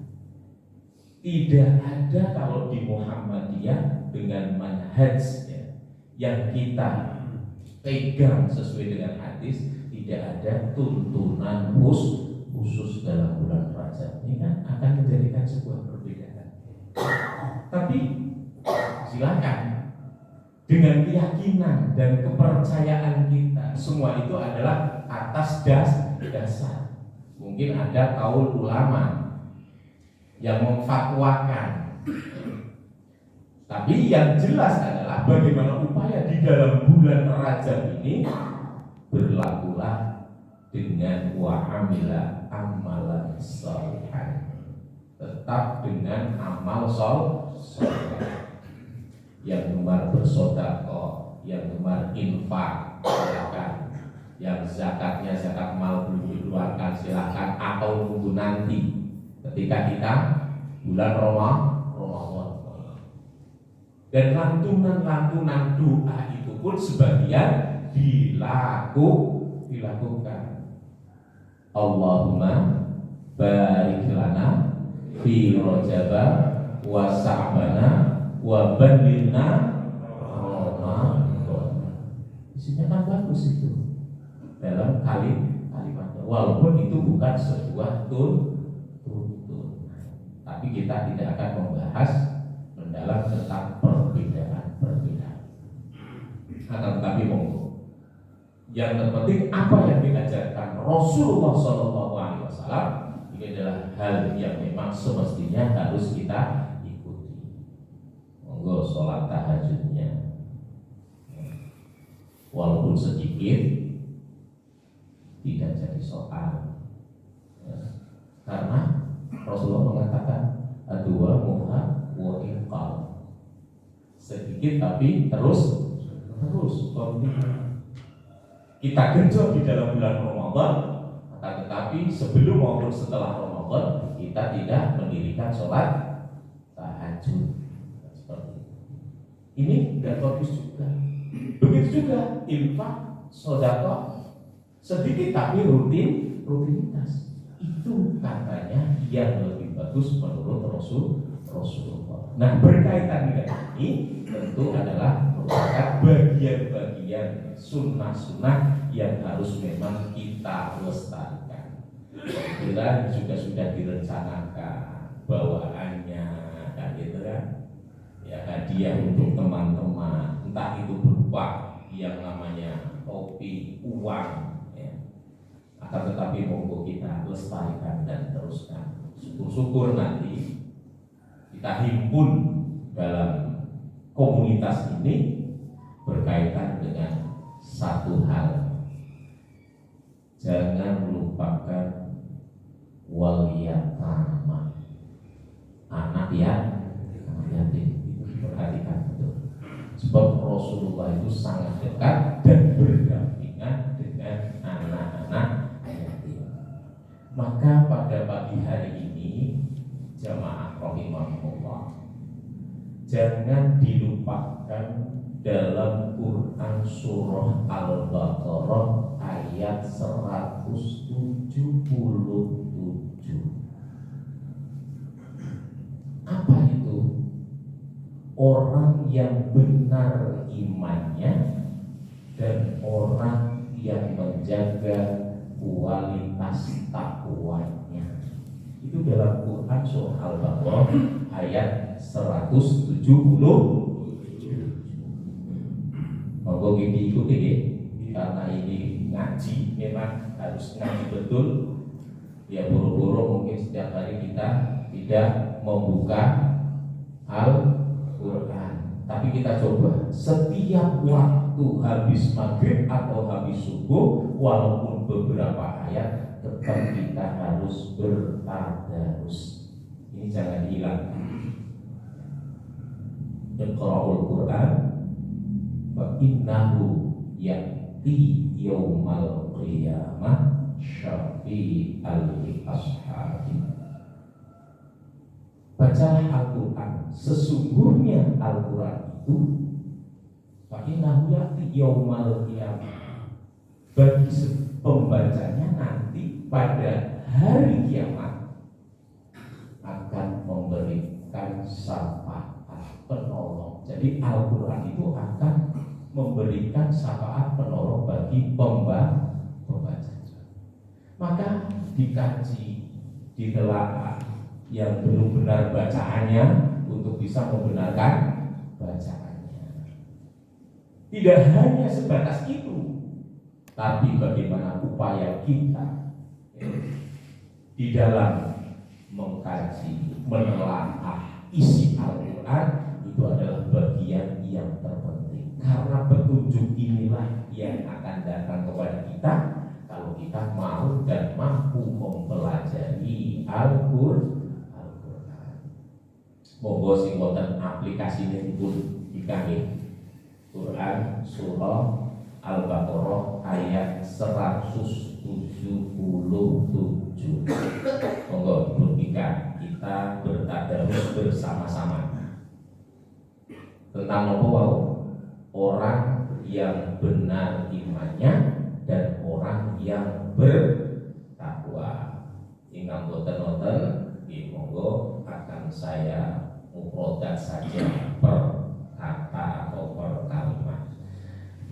Tidak ada kalau di Muhammadiyah dengan manhajnya yang kita pegang sesuai dengan hadis, tidak ada tuntunan khusus dalam bulan Rajab. Ini kan akan menjadikan sebuah perbedaan. Tapi silakan dengan keyakinan dan kepercayaan kita, semua itu adalah atas dasar. Mungkin ada kaul ulama yang memfatwakan, tapi yang jelas adalah bagaimana upaya di dalam bulan Rajab ini berlakulah dengan wa'amila amalan sholihan, tetap dengan amal sholih. Yang gemar bersedekah, yang gemar infak, silakan. Yang zakatnya zakat mal belum dikeluarkan, silakan, atau nunggu nanti ketika kita bulan Ramadan. Dan lantunan-lantunan doa itu pun sebagian dilakukan. Allahumma barik lana fi Rajaba wa Sa'bana wa balilna Ramadan. Isinya kan bagus itu dalam kalimatnya, walaupun itu bukan sebuah tuntun, tapi kita tidak akan membahas mendalam tentang perbedaan. tetapi monggo. Yang terpenting apa yang diajarkan Rasulullah SAW ini adalah hal yang memang semestinya harus kita ikuti. Monggo sholat tahajudnya, walaupun sedikit tidak jadi soal, karena Rasulullah mengatakan adua muha wa iqal, sedikit tapi terus kontinu. Kita genjot di dalam bulan Ramadan, tetapi sebelum maupun setelah Ramadan kita tidak mendirikan sholat tahajud. Seperti ini tidak bagus juga. Begitu juga infak, sedekah, sedikit tapi rutinitas. Itu katanya yang lebih bagus menurut Rasulullah. Nah, berkaitan dengan ini tentu adalah merupakan bagian-bagian sunnah-sunnah yang harus memang kita lestarikan. Bila juga sudah direncanakan bawaannya, kan gitu kan? Ya, hadiah untuk teman-teman, entah itu berupa yang namanya kopi, uang, ya. Akan tetapi monggo kita lestarikan dan teruskan. Syukur-syukur nanti kita himpun dalam komunitas ini berkaitan dengan satu hal. Jangan lupakan wal yatama, anak yatim. Perhatikan betul. Sebab Rasulullah itu sangat dekat dan berdampingan dengan anak-anak yatim. Maka pada pagi hari ini jamaah rahimahullah, jangan dilupakan dalam Quran surah Al-Baqarah ayat 177. Apa itu? Orang yang benar imannya dan orang yang menjaga kualitas takwanya. Itu dalam Quran surah Al-Baqarah ayat 177. Monggo diikuti ya, karena ini ngaji memang harus ngaji betul. Ya boro-boro mungkin setiap hari kita tidak membuka Al-Quran, tapi kita coba setiap waktu habis maghrib atau habis subuh, walaupun beberapa ayat tetap kita harus bertadarus. Ini jangan hilang. Iqra'ul Quran fa innahu ya'ti yaumal qiyamah syafi'al ashabi. Bacalah Al-Quran, sesungguhnya Al-Quran itu fa innahu ya'ti yaumal qiyamah, bagi pembacanya nanti pada hari kiamat akan memberikan syafaat penolong. Jadi Al-Quran itu akan memberikan syafaat penolong bagi pembaca. Maka dikaji, ditelaah yang belum benar bacaannya untuk bisa membenarkan bacaannya. Tidak hanya sebatas itu, tapi bagaimana upaya kita di dalam mengkaji, menelaah isi Al-Quran. Itu adalah bagian yang terpenting, karena petunjuk inilah yang akan datang kepada kita kalau kita mau dan mampu mempelajari Al-Quran. Monggo sing wonten aplikasine pun dikangge. Quran surah Al-Baqarah ayat 177. Monggo dibuktikan, kita bertadarus bersama-sama tentang apa? Orang yang benar imannya dan orang yang bertakwa. Ingkang boten-boten monggo akan saya mufradat saja per kata atau per kalimat.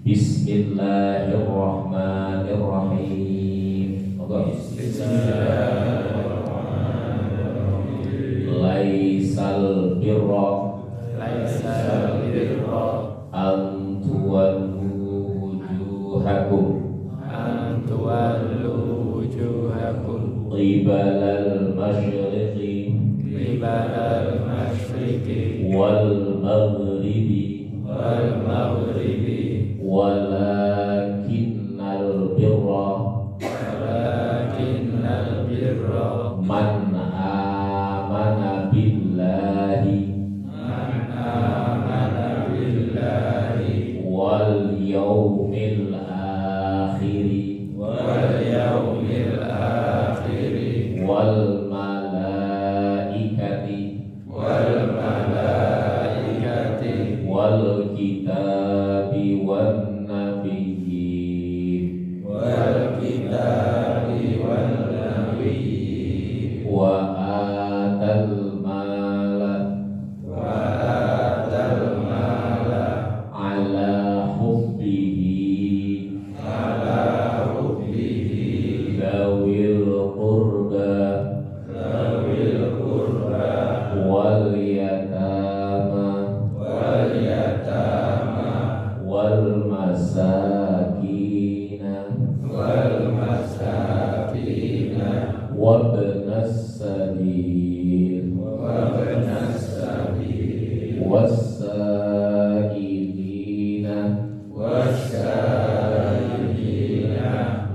Bismillahirrahmanirrahim. Monggo bismillahirrahmanirrahim. Laisal birra an tuwallu wujuhakum أن تولوا وجوهكم قبل المشرق قبل المشرق والمغرب والمغرب ولكن البر ولكن البر من آمن بالله من آمن بالله واليوم الآخر واليوم الآخر والملائكة والملائكة والكتاب والنبيين والكتاب والنبيين وآتى المال وآتى المال على حبه على حبه ذوي القربى ذوي القربى واليتامى واليتامى والمساكين والمساكين وابن السبيل وابن السبيل والسائلين والسائلين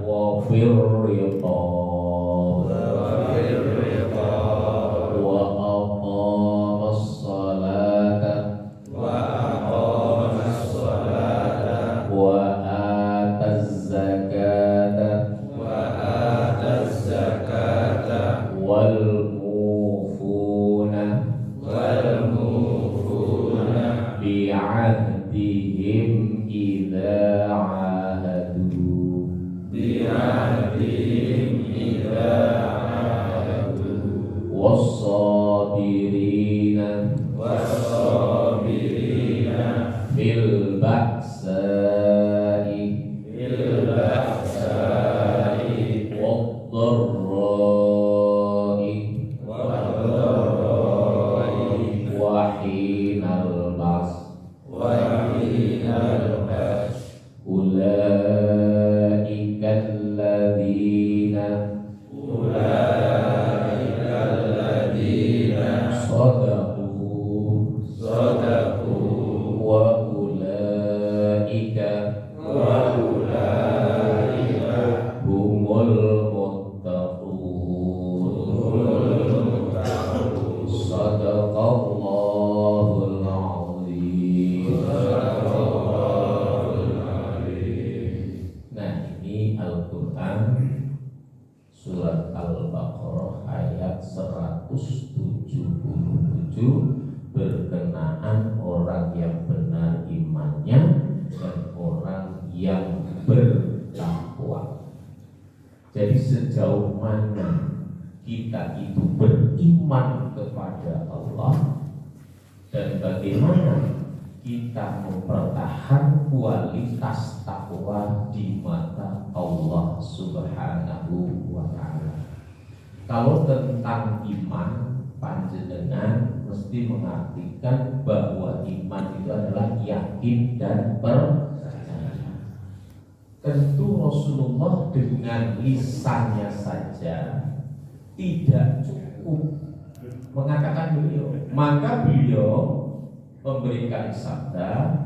وفي الرقاب وفي الرقاب وأقام الصلاة وأقام الصلاة وآتى الزكاة وآتى الزكاة والموفون والموفون بعهدهم إذا عاهدوا بعهدهم إذا عاهدوا والصابرين والصابرين في البأساء في البأساء والضراء والضراء وحين البعث وحين البأس أولئك الذين أولئك الذين صدقوا صدقوا وأولئك وأولئك هم المتقون صدق الله العظيم. Nah, ini Al-Quran surat Al-Baqarah ayat 177 berkenaan orang yang benar imannya dan orang yang bertakwa. Jadi sejauh mana kita itu beriman kepada Allah dan bagaimana kita mempertahankan kualitas takwa di mata Allah Subhanahu wa Ta'ala. Kalau tentang iman, panjenengan mesti mengartikan bahwa iman itu adalah yakin dan percaya. Tentu Rasulullah dengan lisannya saja tidak cukup mengatakan beliau, maka beliau memberikan sabda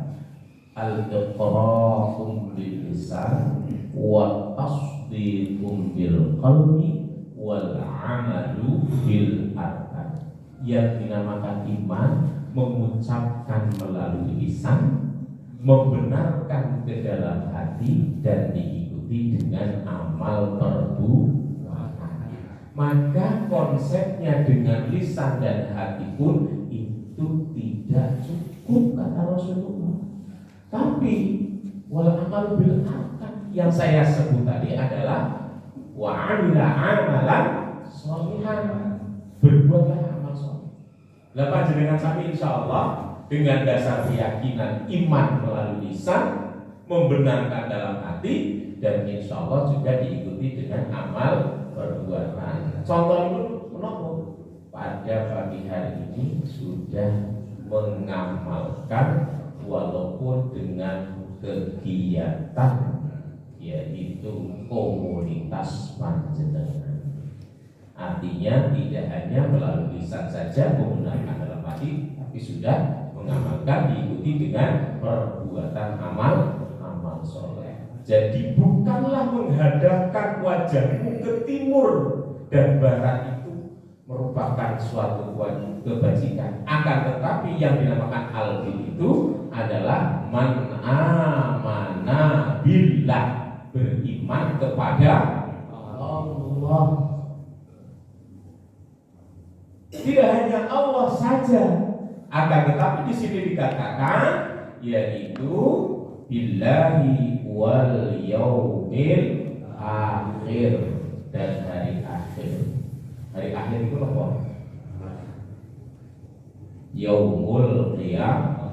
al-iqra'um bil lisan wa tasdiqum bil qalbi wal 'amalu bil arkan. Yang dinamakan iman mengucapkan melalui lisan, membenarkan ke dalam hati dan diikuti dengan amal perbuatan. Maka konsepnya dengan lisan dan hati pun itu tidak cukup kata Rasulullah. Tapi wal amal bil arkan yang saya sebut tadi adalah wa 'amila 'amalan sholihan, berbuatlah amal sholih. Lah panjenengan sami insyaallah dengan dasar keyakinan iman melalui lisan, membenarkan dalam hati, dan insyaallah juga diikuti dengan amal perbuatan. Contoh itu menapa? Pada pagi hari ini sudah mengamalkan walaupun dengan kegiatan yaitu komunitas panjenengan. Artinya tidak hanya melalui lisan saja menggunakan dalam hati, tapi sudah mengamalkan diikuti dengan perbuatan amal soleh. Jadi bukanlah menghadapkan wajahmu ke timur dan barat itu merupakan suatu kebajikan. Akan tetapi yang dinamakan al-din itu adalah man amana billah, beriman kepada Allah. Tidak hanya Allah saja, akan tetapi di sini dikatakan yaitu billahi wal yaumil akhir, dan hari akhir. Hari akhir itu apa? Yaumul qiyamah.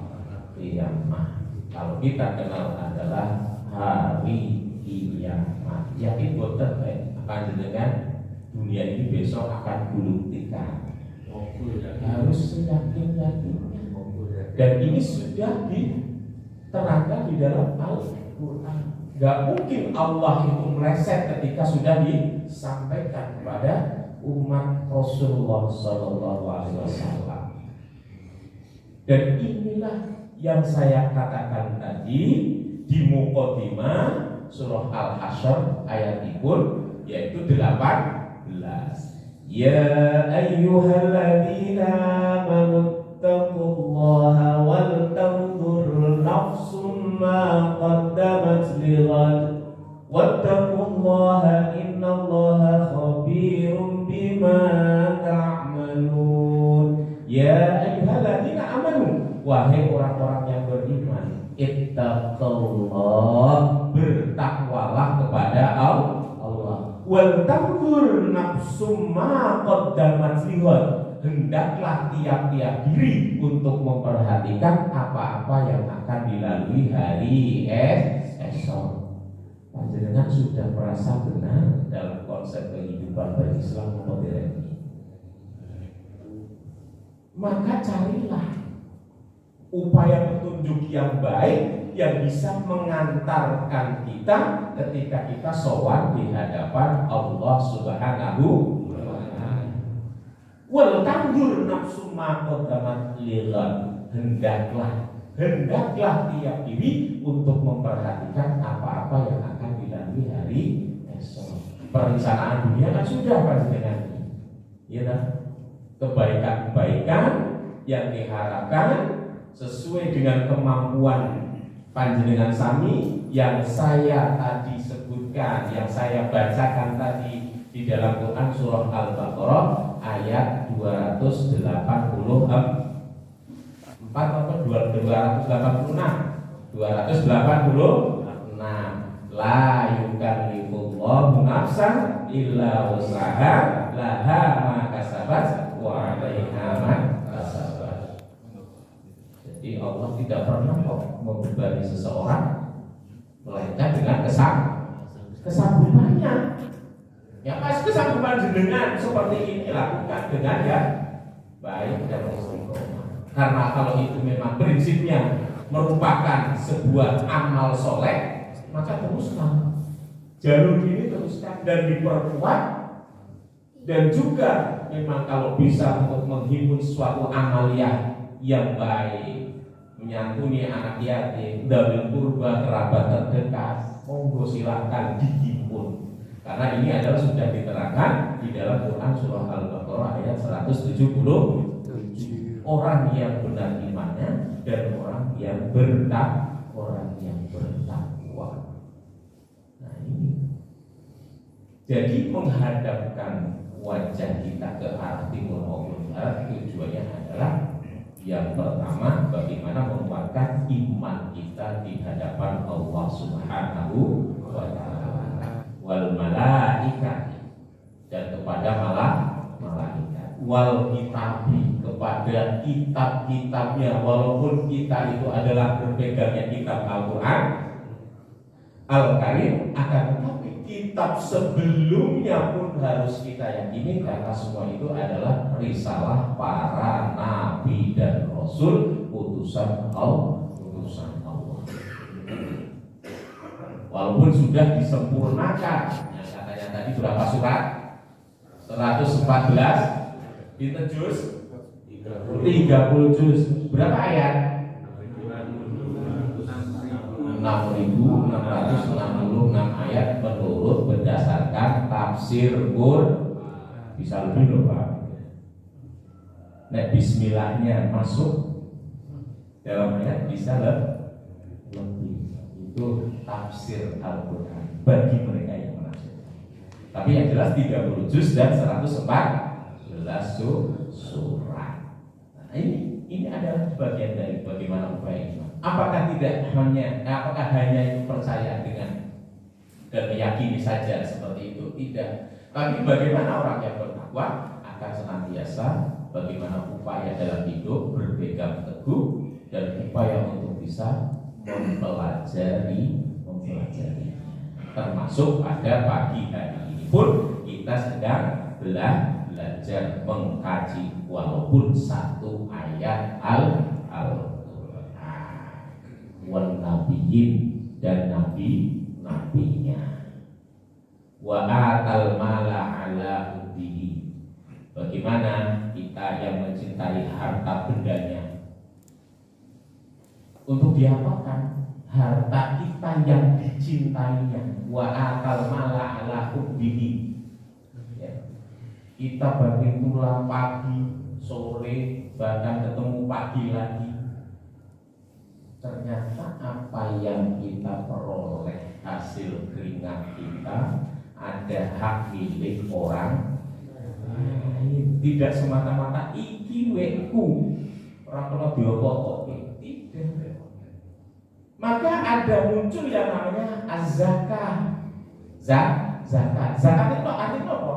Kalau kita kenal adalah hari kiamat. Yakin boten akan dengan dunia ini besok akan gulung tikar. Harus yakin-yakinnya. Dan ini sudah diterangkan di dalam Al-Quran. Gak mungkin Allah itu meleset ketika sudah disampaikan kepada umat Rasulullah SAW. Dan inilah yang saya katakan tadi di Muqaddimah surah Al-Hasyr ayat ikut, yaitu 18. Ya ayyuhalladzina amanu taqullaha wal tanzur nafsum ma qaddamat lighad wattaqullaha innallaha khabirum bima ta'malun. Ya ayyuhalladzina amanu, wahai orang-orang yang beriman, ittaqullah, bertakwalah kepada Allah. Wal tanzur nafsum ma qaddamat lighad, hendaklah tiap-tiap diri untuk memperhatikan apa-apa yang akan dilalui hari esok. Panjenengan sudah merasa benar dalam konsep kehidupan berislam modern ini. Maka carilah upaya petunjuk yang baik yang bisa mengantarkan kita ketika kita sowan di hadapan Allah Subhanahu wa ta'ala. Wal tanzur nafsu ma qaddamat lighad, hendaklah tiap diri untuk memperhatikan apa-apa yang akan dilalui hari esok. Perencanaan dunia kan sudah panjenengan ini, ya kan? Kebaikan-kebaikan yang diharapkan sesuai dengan kemampuan panjenengan sami yang saya tadi sebutkan, yang saya bacakan tadi di dalam Quran surah Al-Baqarah ayat 286 la yukallifullahu nafsan illa wus'aha laha ma kasabat wa 'alaiha ma kasabat. Jadi Allah tidak pernah kok membebani seseorang melainkan dengan kesanggupannya. Ya pas kesanggupan jenengan seperti ini lakukan dengan ya baik dan istiqomah. Karena kalau itu memang prinsipnya merupakan sebuah amal soleh, maka teruskan jalur ini, teruskan dan diperkuat. Dan juga memang kalau bisa untuk menghimpun suatu amaliyah yang baik, menyantuni anak yatim, dzawil qurba, kerabat terdekat, monggo silakan dihimpun. Karena ini adalah sudah diterangkan di dalam Quran surah Al-Baqarah ayat 170. Orang yang benar imannya dan orang yang bertakwa. Nah ini. Jadi menghadapkan wajah kita ke arah timur maupun barat tujuannya adalah yang pertama, bagaimana menguatkan iman kita di hadapan Allah Subhanahu wa ta'ala, wal malaikat, dan kepada malaikat, wal kitabi, kepada kitab-kitabnya, walaupun kita itu adalah berpegangnya kitab Al-Quran Al-Karim, akan tetapi kitab sebelumnya pun harus kita yakini karena semua itu adalah risalah para nabi dan rasul, utusan Allah. walaupun sudah disempurnakan. Yang katanya tadi berapa surat? 114 ditejus 30 juz. Berapa ayat? 6.666 ayat menurut berdasarkan tafsir bisa lebih loh Pak. Nek bismillahnya masuk dalam ayat bisa lebih. Itu tafsir Al-Quran bagi mereka yang menafsirkan. Tapi yang jelas 30 juz dan 114 surat. Nah, ini adalah bagian dari bagaimana upaya iman. Apakah hanya itu percaya dengan dan meyakini saja seperti itu? Tidak. Tapi bagaimana orang yang bertakwa akan senantiasa bagaimana upaya dalam hidup berpegang teguh dan upaya untuk bisa mempelajari. Termasuk pada pagi hari ini pun kita sedang belajar mengkaji walaupun satu ayat Al-Quran. Wan nabiyyin dan nabinya. Wa atal mala ala hubbihi. Bagaimana kita yang mencintai harta bendanya untuk diapakan? Harta kita yang dicintainya. Wa atal mala ala hubbihi. Ya. Kita banting tulang pagi, sore, bahkan ketemu pagi lagi. Ternyata apa yang kita peroleh hasil keringat kita ada hak milik orang lain. Tidak semata-mata iki weku orang kena diopo-opo. Tidak. Maka ada muncul yang namanya az-zakah. Zakat itu artinya apa?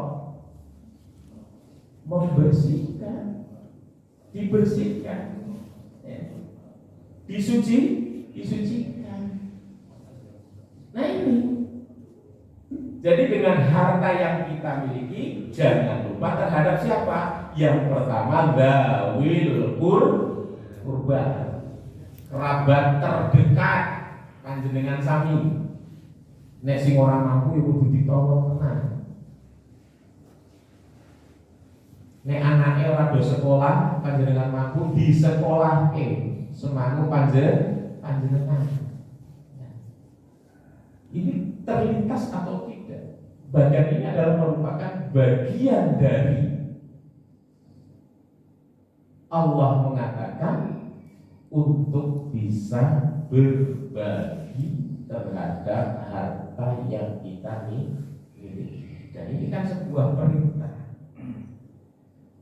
Membersihkan, dibersihkan, disucikan. Nah ini. Jadi dengan harta yang kita miliki jangan lupa terhadap siapa? Yang pertama dzawil qurba, kerabat terdekat panjenengan sami. Nek sing ora mampu ya kudu ditolong tenan. Nek anake ora do sekolah panjenengan mampu di sekolah semangu panjenengan. Ini terlintas atau tidak? Bagian ini adalah merupakan bagian dari Allah mengatakan untuk bisa berbagi terhadap harta yang kita miliki. Dan ini kan sebuah perintah.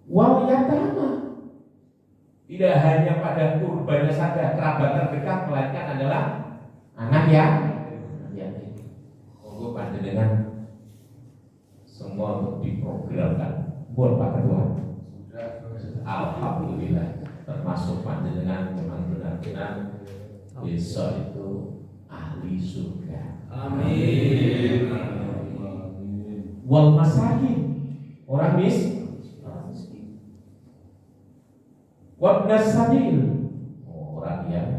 Wal yatama. Tidak hanya pada kurbannya saja kerabat terdekat, melainkan adalah anak yang yatim. Monggo panjenengan semua untuk diprogramkan. Boleh Pak Ketua. Alhamdulillah. Termasuk panjenengan memang benar-benar besok itu ahli surga. Amin. Wal masakin, orang miskin. Wabnas sabil, orang yang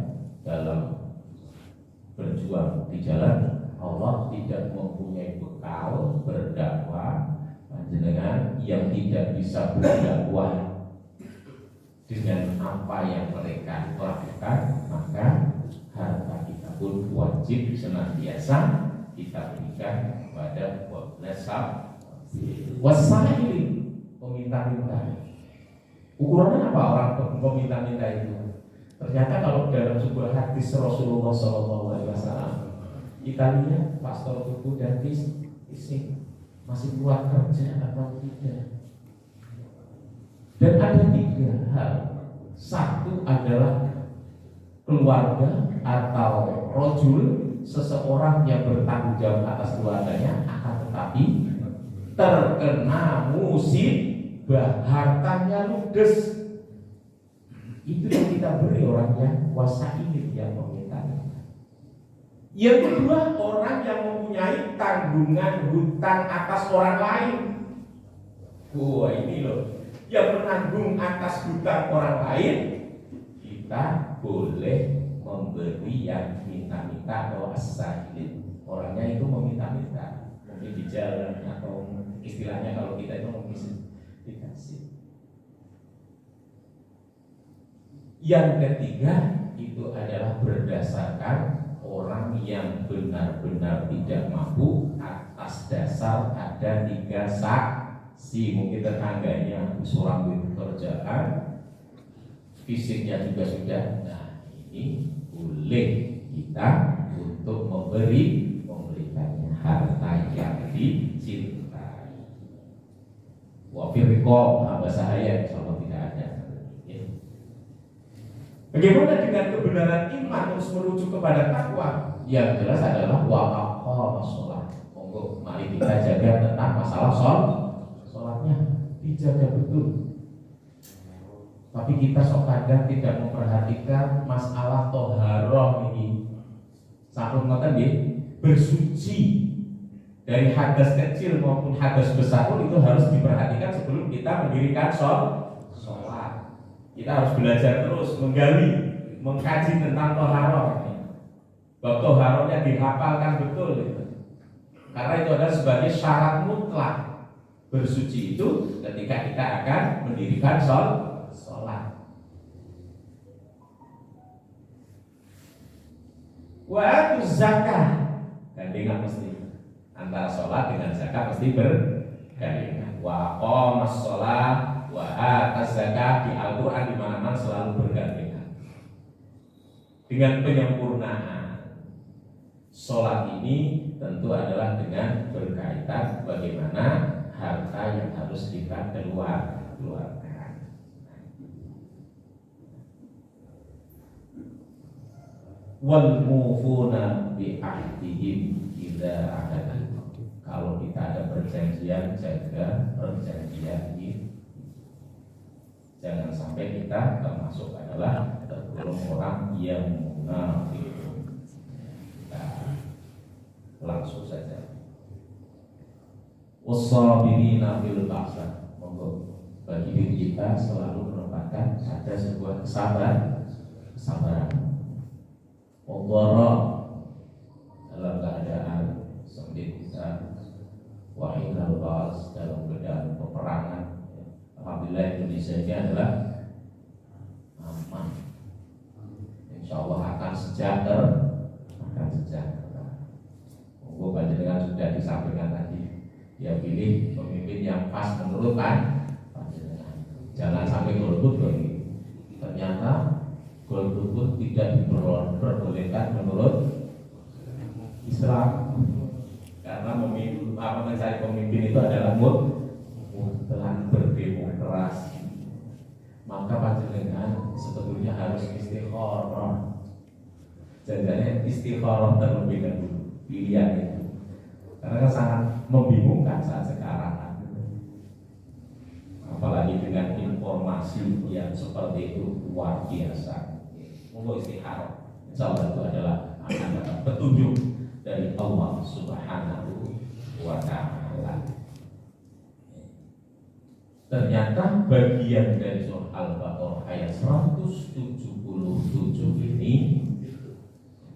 dalam berjuang di jalan Allah tidak mempunyai bekal berdakwah, panjenengan yang tidak bisa berdakwah dengan apa yang mereka lakukan, maka harta kita pun wajib senantiasa kita berikan kepada wabnas sabil. Wasail, peminta-minta. Ukurannya apa orang peminta-minta itu? Ternyata kalau dalam sebuah hadis Rasulullah SAW, kita lihat pastor tubuh dan fisik masih kuat kerja atau tidak. Dan ada 3 hal. Satu adalah keluarga atau rojul, seseorang yang bertanggung jawab atas keluarganya, akan tetapi terkena musibah, hartanya ludes. Itu yang kita beri orang yang kuasa ini yang meminta. Yang kedua, orang yang mempunyai tanggungan hutang atas orang lain. Wah, ini loh, yang menanggung atas hutang orang lain, kita boleh memberi yang minta-minta atau as-sa'ilin. orangnya itu meminta-minta, mungkin di jalan atau istilahnya kalau kita itu mungkin dikasih. Yang ketiga itu adalah berdasarkan orang yang benar-benar tidak mampu atas dasar ada 3 saksi. Mungkin tetangganya suram pekerjaan, fisiknya juga sudah. Nah, ini boleh kita untuk memberikannya harta yang dicintai. Wafiriko bahasa ayat insyaallah tidak ada. Bagaimana dengan kebenaran iman terus merujuk kepada takwa? Yang jelas adalah waqaqah sholat. Monggo mari kita jaga tentang masalah sholatnya, dijaga betul. Tapi kita sok kadang tidak memperhatikan masalah toharoh ini. Sampun ngoten nggih, bersuci dari hadas kecil maupun hadas besar pun itu harus diperhatikan sebelum kita mendirikan sholat. Kita harus belajar terus menggali, mengkaji tentang toharoh. Bab toharohnya dihafalkan betul gitu. Karena itu adalah sebagai syarat mutlak bersuci itu ketika kita akan mendirikan sholat. Wa zakah gandengan mesti antara sholat dengan zakat mesti bergandengan. Wa qomas sholat wa ataz zakah di Al-Qur'an di mana-mana selalu bergandengan. Dengan penyempurnaan sholat ini tentu adalah dengan berkaitan bagaimana harta yang harus kita keluarkan. Wal mufuna bi ahdihim idza ahadu. Kalau kita ada perjanjian, jaga perjanjian itu. Jangan sampai kita termasuk adalah tergolong orang yang munafik. Nah, langsung saja. Wasabirina fil ba'sa. Monggo bagi diri kita selalu menempatkan ada sebuah kesabaran. Wadhara dalam keadaan sempit kita, wahidal ba'as dalam keadaan peperangan. Alhamdulillah Indonesia ini adalah aman. Insya Allah akan sejahtera. Monggo panjenengan sudah disampaikan tadi. Ya pilih pemimpin yang pas menurut panjenengan. Jangan sampai golput lagi. Ternyata golput tidak diperbolehkan menurut Islam. Karena mencari pemimpin itu adalah mutlak berdemokrasi. Maka panjenengan sebetulnya harus istikharah. Jangan istikharah terlebih dahulu pilihan itu. Karena kan sangat membingungkan saat sekarang. Apalagi dengan informasi yang seperti itu luar biasa. Monggo istikharah. Insyaallah itu adalah akan dapat petunjuk dari Allah Subhanahu wa Ta'ala. Ternyata bagian dari surah Al-Baqarah ayat 177 ini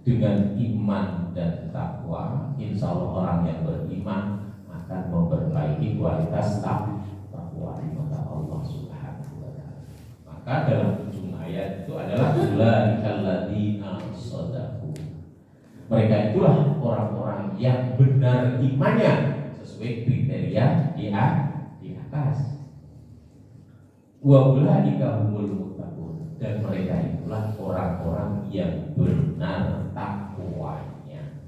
dengan iman dan takwa, insya Allah orang yang beriman akan memperbaiki kualitas takwa di mata Allah Subhanahu wa Ta'ala. Maka dalam ujung ayat itu adalah ulaikal ladzina shadaqu. Mereka itulah orang-orang yang benar imannya sesuai kriteria di atas. Wa ulaika humul muttaqun, dan mereka itulah orang-orang yang benar takwanya.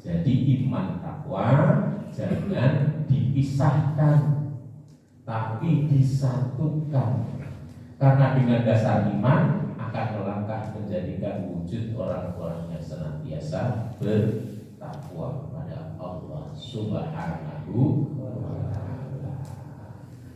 Jadi iman takwa jangan dipisahkan, tapi disatukan. Karena dengan dasar iman akan melangkah menjadikan wujud orang-orang yang senantiasa bertakwa kepada Allah Subhanahu wa Ta'ala.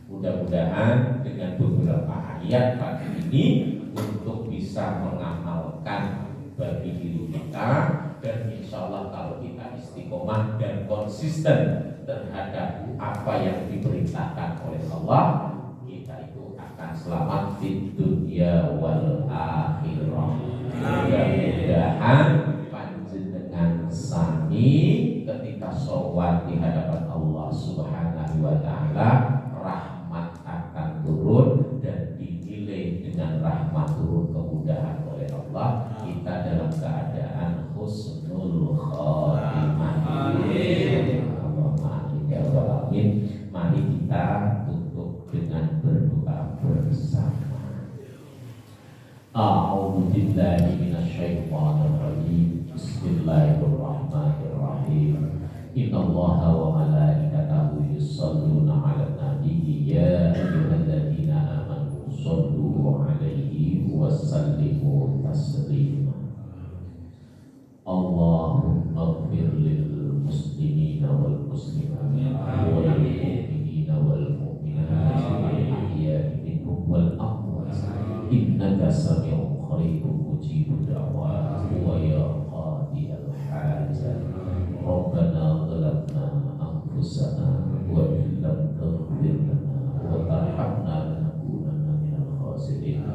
Mudah-mudahan dengan beberapa ayat pagi ini untuk bisa mengamalkan bagi diri kita, dan insya Allah kalau kita istiqomah dan konsisten terhadap apa yang diperintahkan oleh Allah, kita itu akan selamat di dunia wal akhirah. Mudah-mudahan panjenengan sami kita sowan di hadapan Allah Subhanahu wa Ta'ala, rahmat akan turun dan dinilai dengan rahmat turun kemudahan oleh Allah. Kita dalam keadaan husnul khotimah. Allahumma amin ya rabbal alamin. Mari kita tutup dengan berdoa bersama. A'udzu billahi minasyaitonir rajim. Bismillahirrahmanirrahim. Innallaha wa malaikatahu yusholluna 'alan nabiyyi ya ayyuhalladzina amanu shollu 'alaihi wa sallimu taslima. Allahumma ighfir lil muslimina wal muslimat wal mu'minina wal mu'minat al-ahya'i minhum wal amwat innaka sami'un qaribun mujibud da'wat wa ya qadiyal hajat. Rabbana zalamna anfusana wa in lam taghfir lana wa tarhamna lanakunanna minal khasirin.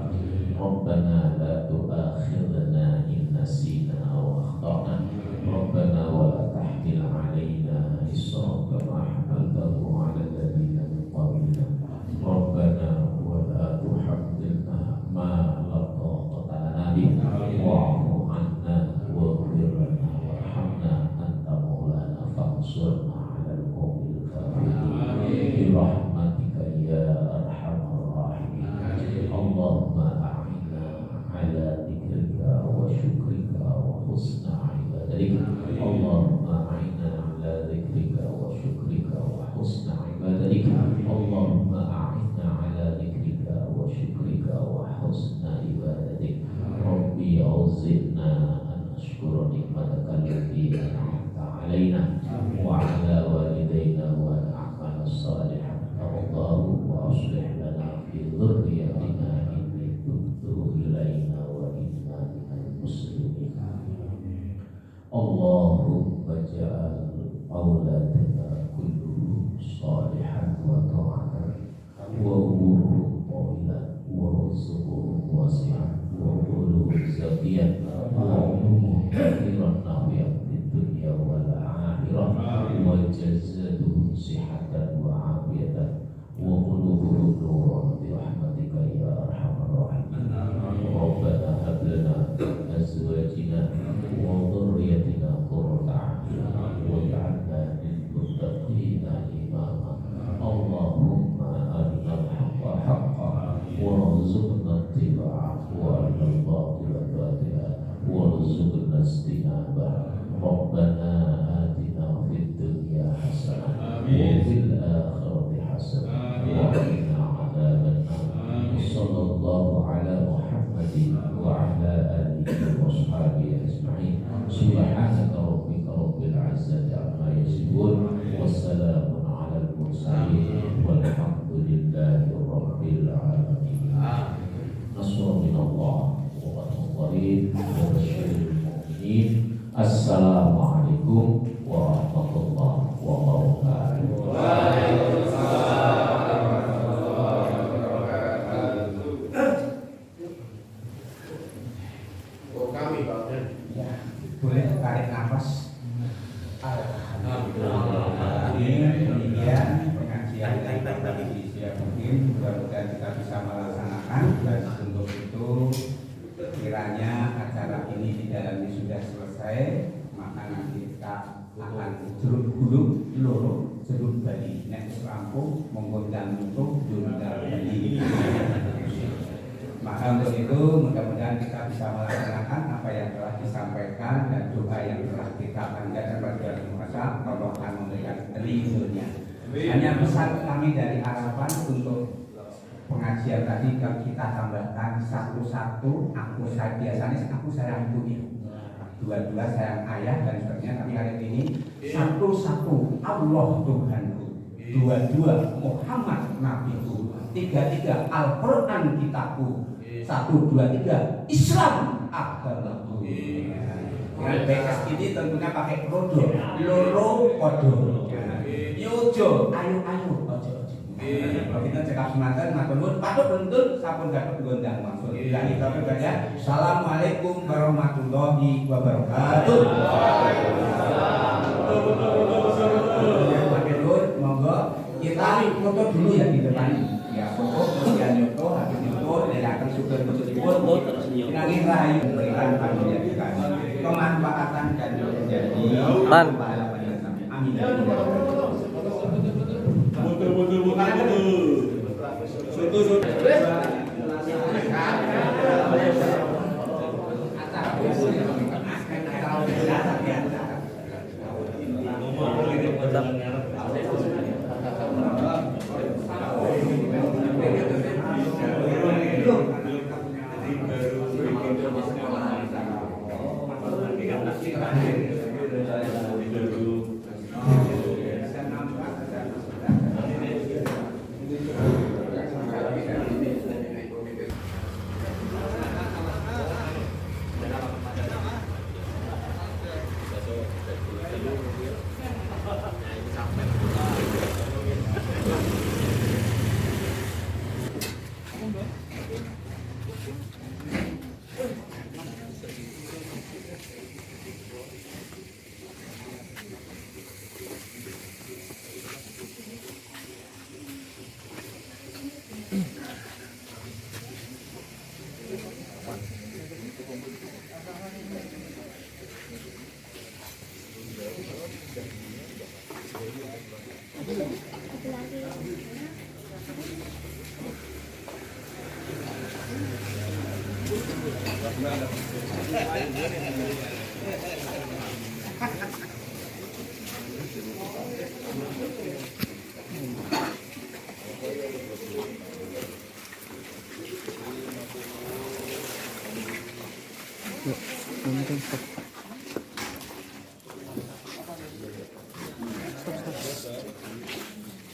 Rabbana la tu'akhidhna in nasina aw akhtana. Rabbana wa la tahmil 'alaina isran kama hamaltahu 'ala alladhina min qablina. Rabbana wa la tuhammilna ma la taqata lana bihi wa'fu 'anna waghfir lana warhamna anta maulana fansurna 'alal qawmil kafirin bi rahmatika ya arhamar rahimin. Allahumma ala dzikrika wa syukrika wa husna ibadatika. Allahumma a'inna ala dzikrika wa syukrika wa husna ibadatika. Allahumma a'inna ala dzikrika wa syukrika wa husna ibadatika. Rabbi auzi'na an nashkura nikmataka allati an'amta 'alaina wa 'ala walidayna wa na'mal salihan tardahu wa aslih lana fi dhurriyyatina inni tubtu ilaina wa inna minal muslimin. Allahumma ja'al auladana kulluhum salihan wa ta'atan wa umuruhum tawilan wa rizquhum wasi'an wa quluhum zakiyan wa umumuhum kathiran nafi'an fid dunya wal akhirah wa jazaduhum sihatan wa afiyatan wa qulubuhum nuran bi rahmatika ya arhamar rahimin. Rabbana hab lana min azwajina wa dhurriyyatina qurrata a'yun waj'alna lil muttaqina imama. Allahumma arinal haqqa haqqan warzuqna ittiba'ahu wa arinal batila batilan warzuqna ijtinabah. Rabbana atina fid dunya hasanah wa fil akhirati hasanah wa qina adzaban nar. Sallallahu ala Muhammadin wa ala alihi wa sahbihi ajma'in. Subhanaka rabbika rabbil izzati amma yasifun wa salamun alal mursalin walhamdulillahi rabbil alamin. Nasrun minallah wa fathun qarib wa basyiril mu'minin. Assalamualaikum warahmatullahi wabarakatuh. Boleh tarik nafas. Alhamdulillah. Demikian pengajian dari siang mungkin mudah-mudahan kita bisa melaksanakan, dan untuk itu kiranya acara ini di dalamnya sudah selesai, maka nanti kita akan jeruk gulung loro jeruk bali nek rampung mengundang untuk diundang bali. Maka untuk itu mudah-mudahan kita bisa melaksanakan apa yang telah disampaikan dan doa yang telah kita panjatkan pada Tuhan Kuasa. Allah akan memberikan ridhonya. Hanya pesan kami dari Harapan untuk pengajian tadi, kalau kita tambahkan satu-satu, saya biasanya aku sayang ibu, dua-dua sayang ayah dan sebagainya, tapi hari ini satu-satu Allah Tuhanku, dua-dua Muhammad Nabiku, tiga-tiga Al-Quran kitabku, satu, dua, tiga Islam agamaku. Dengan BS ini tentunya pakai rodo, loro kodo. Yojo, ayo, ojo. Kalau kita cekap semangat, matur nuwun, patut nuntun sampun dapat gondang maksud. Bila kita berkata, Assalamualaikum warahmatullahi wabarakatuh. Matur nuwun, monggo kita foto dulu ya di depan. Ya foto, kemudian nyoto, habis nyoto, dan akan syukur Foto terus nyoto. Nanging rahayu berikan panjenengan kemanfaatan dan menjadi Man. pahala panjenengan. Amin. Yuk, mungkin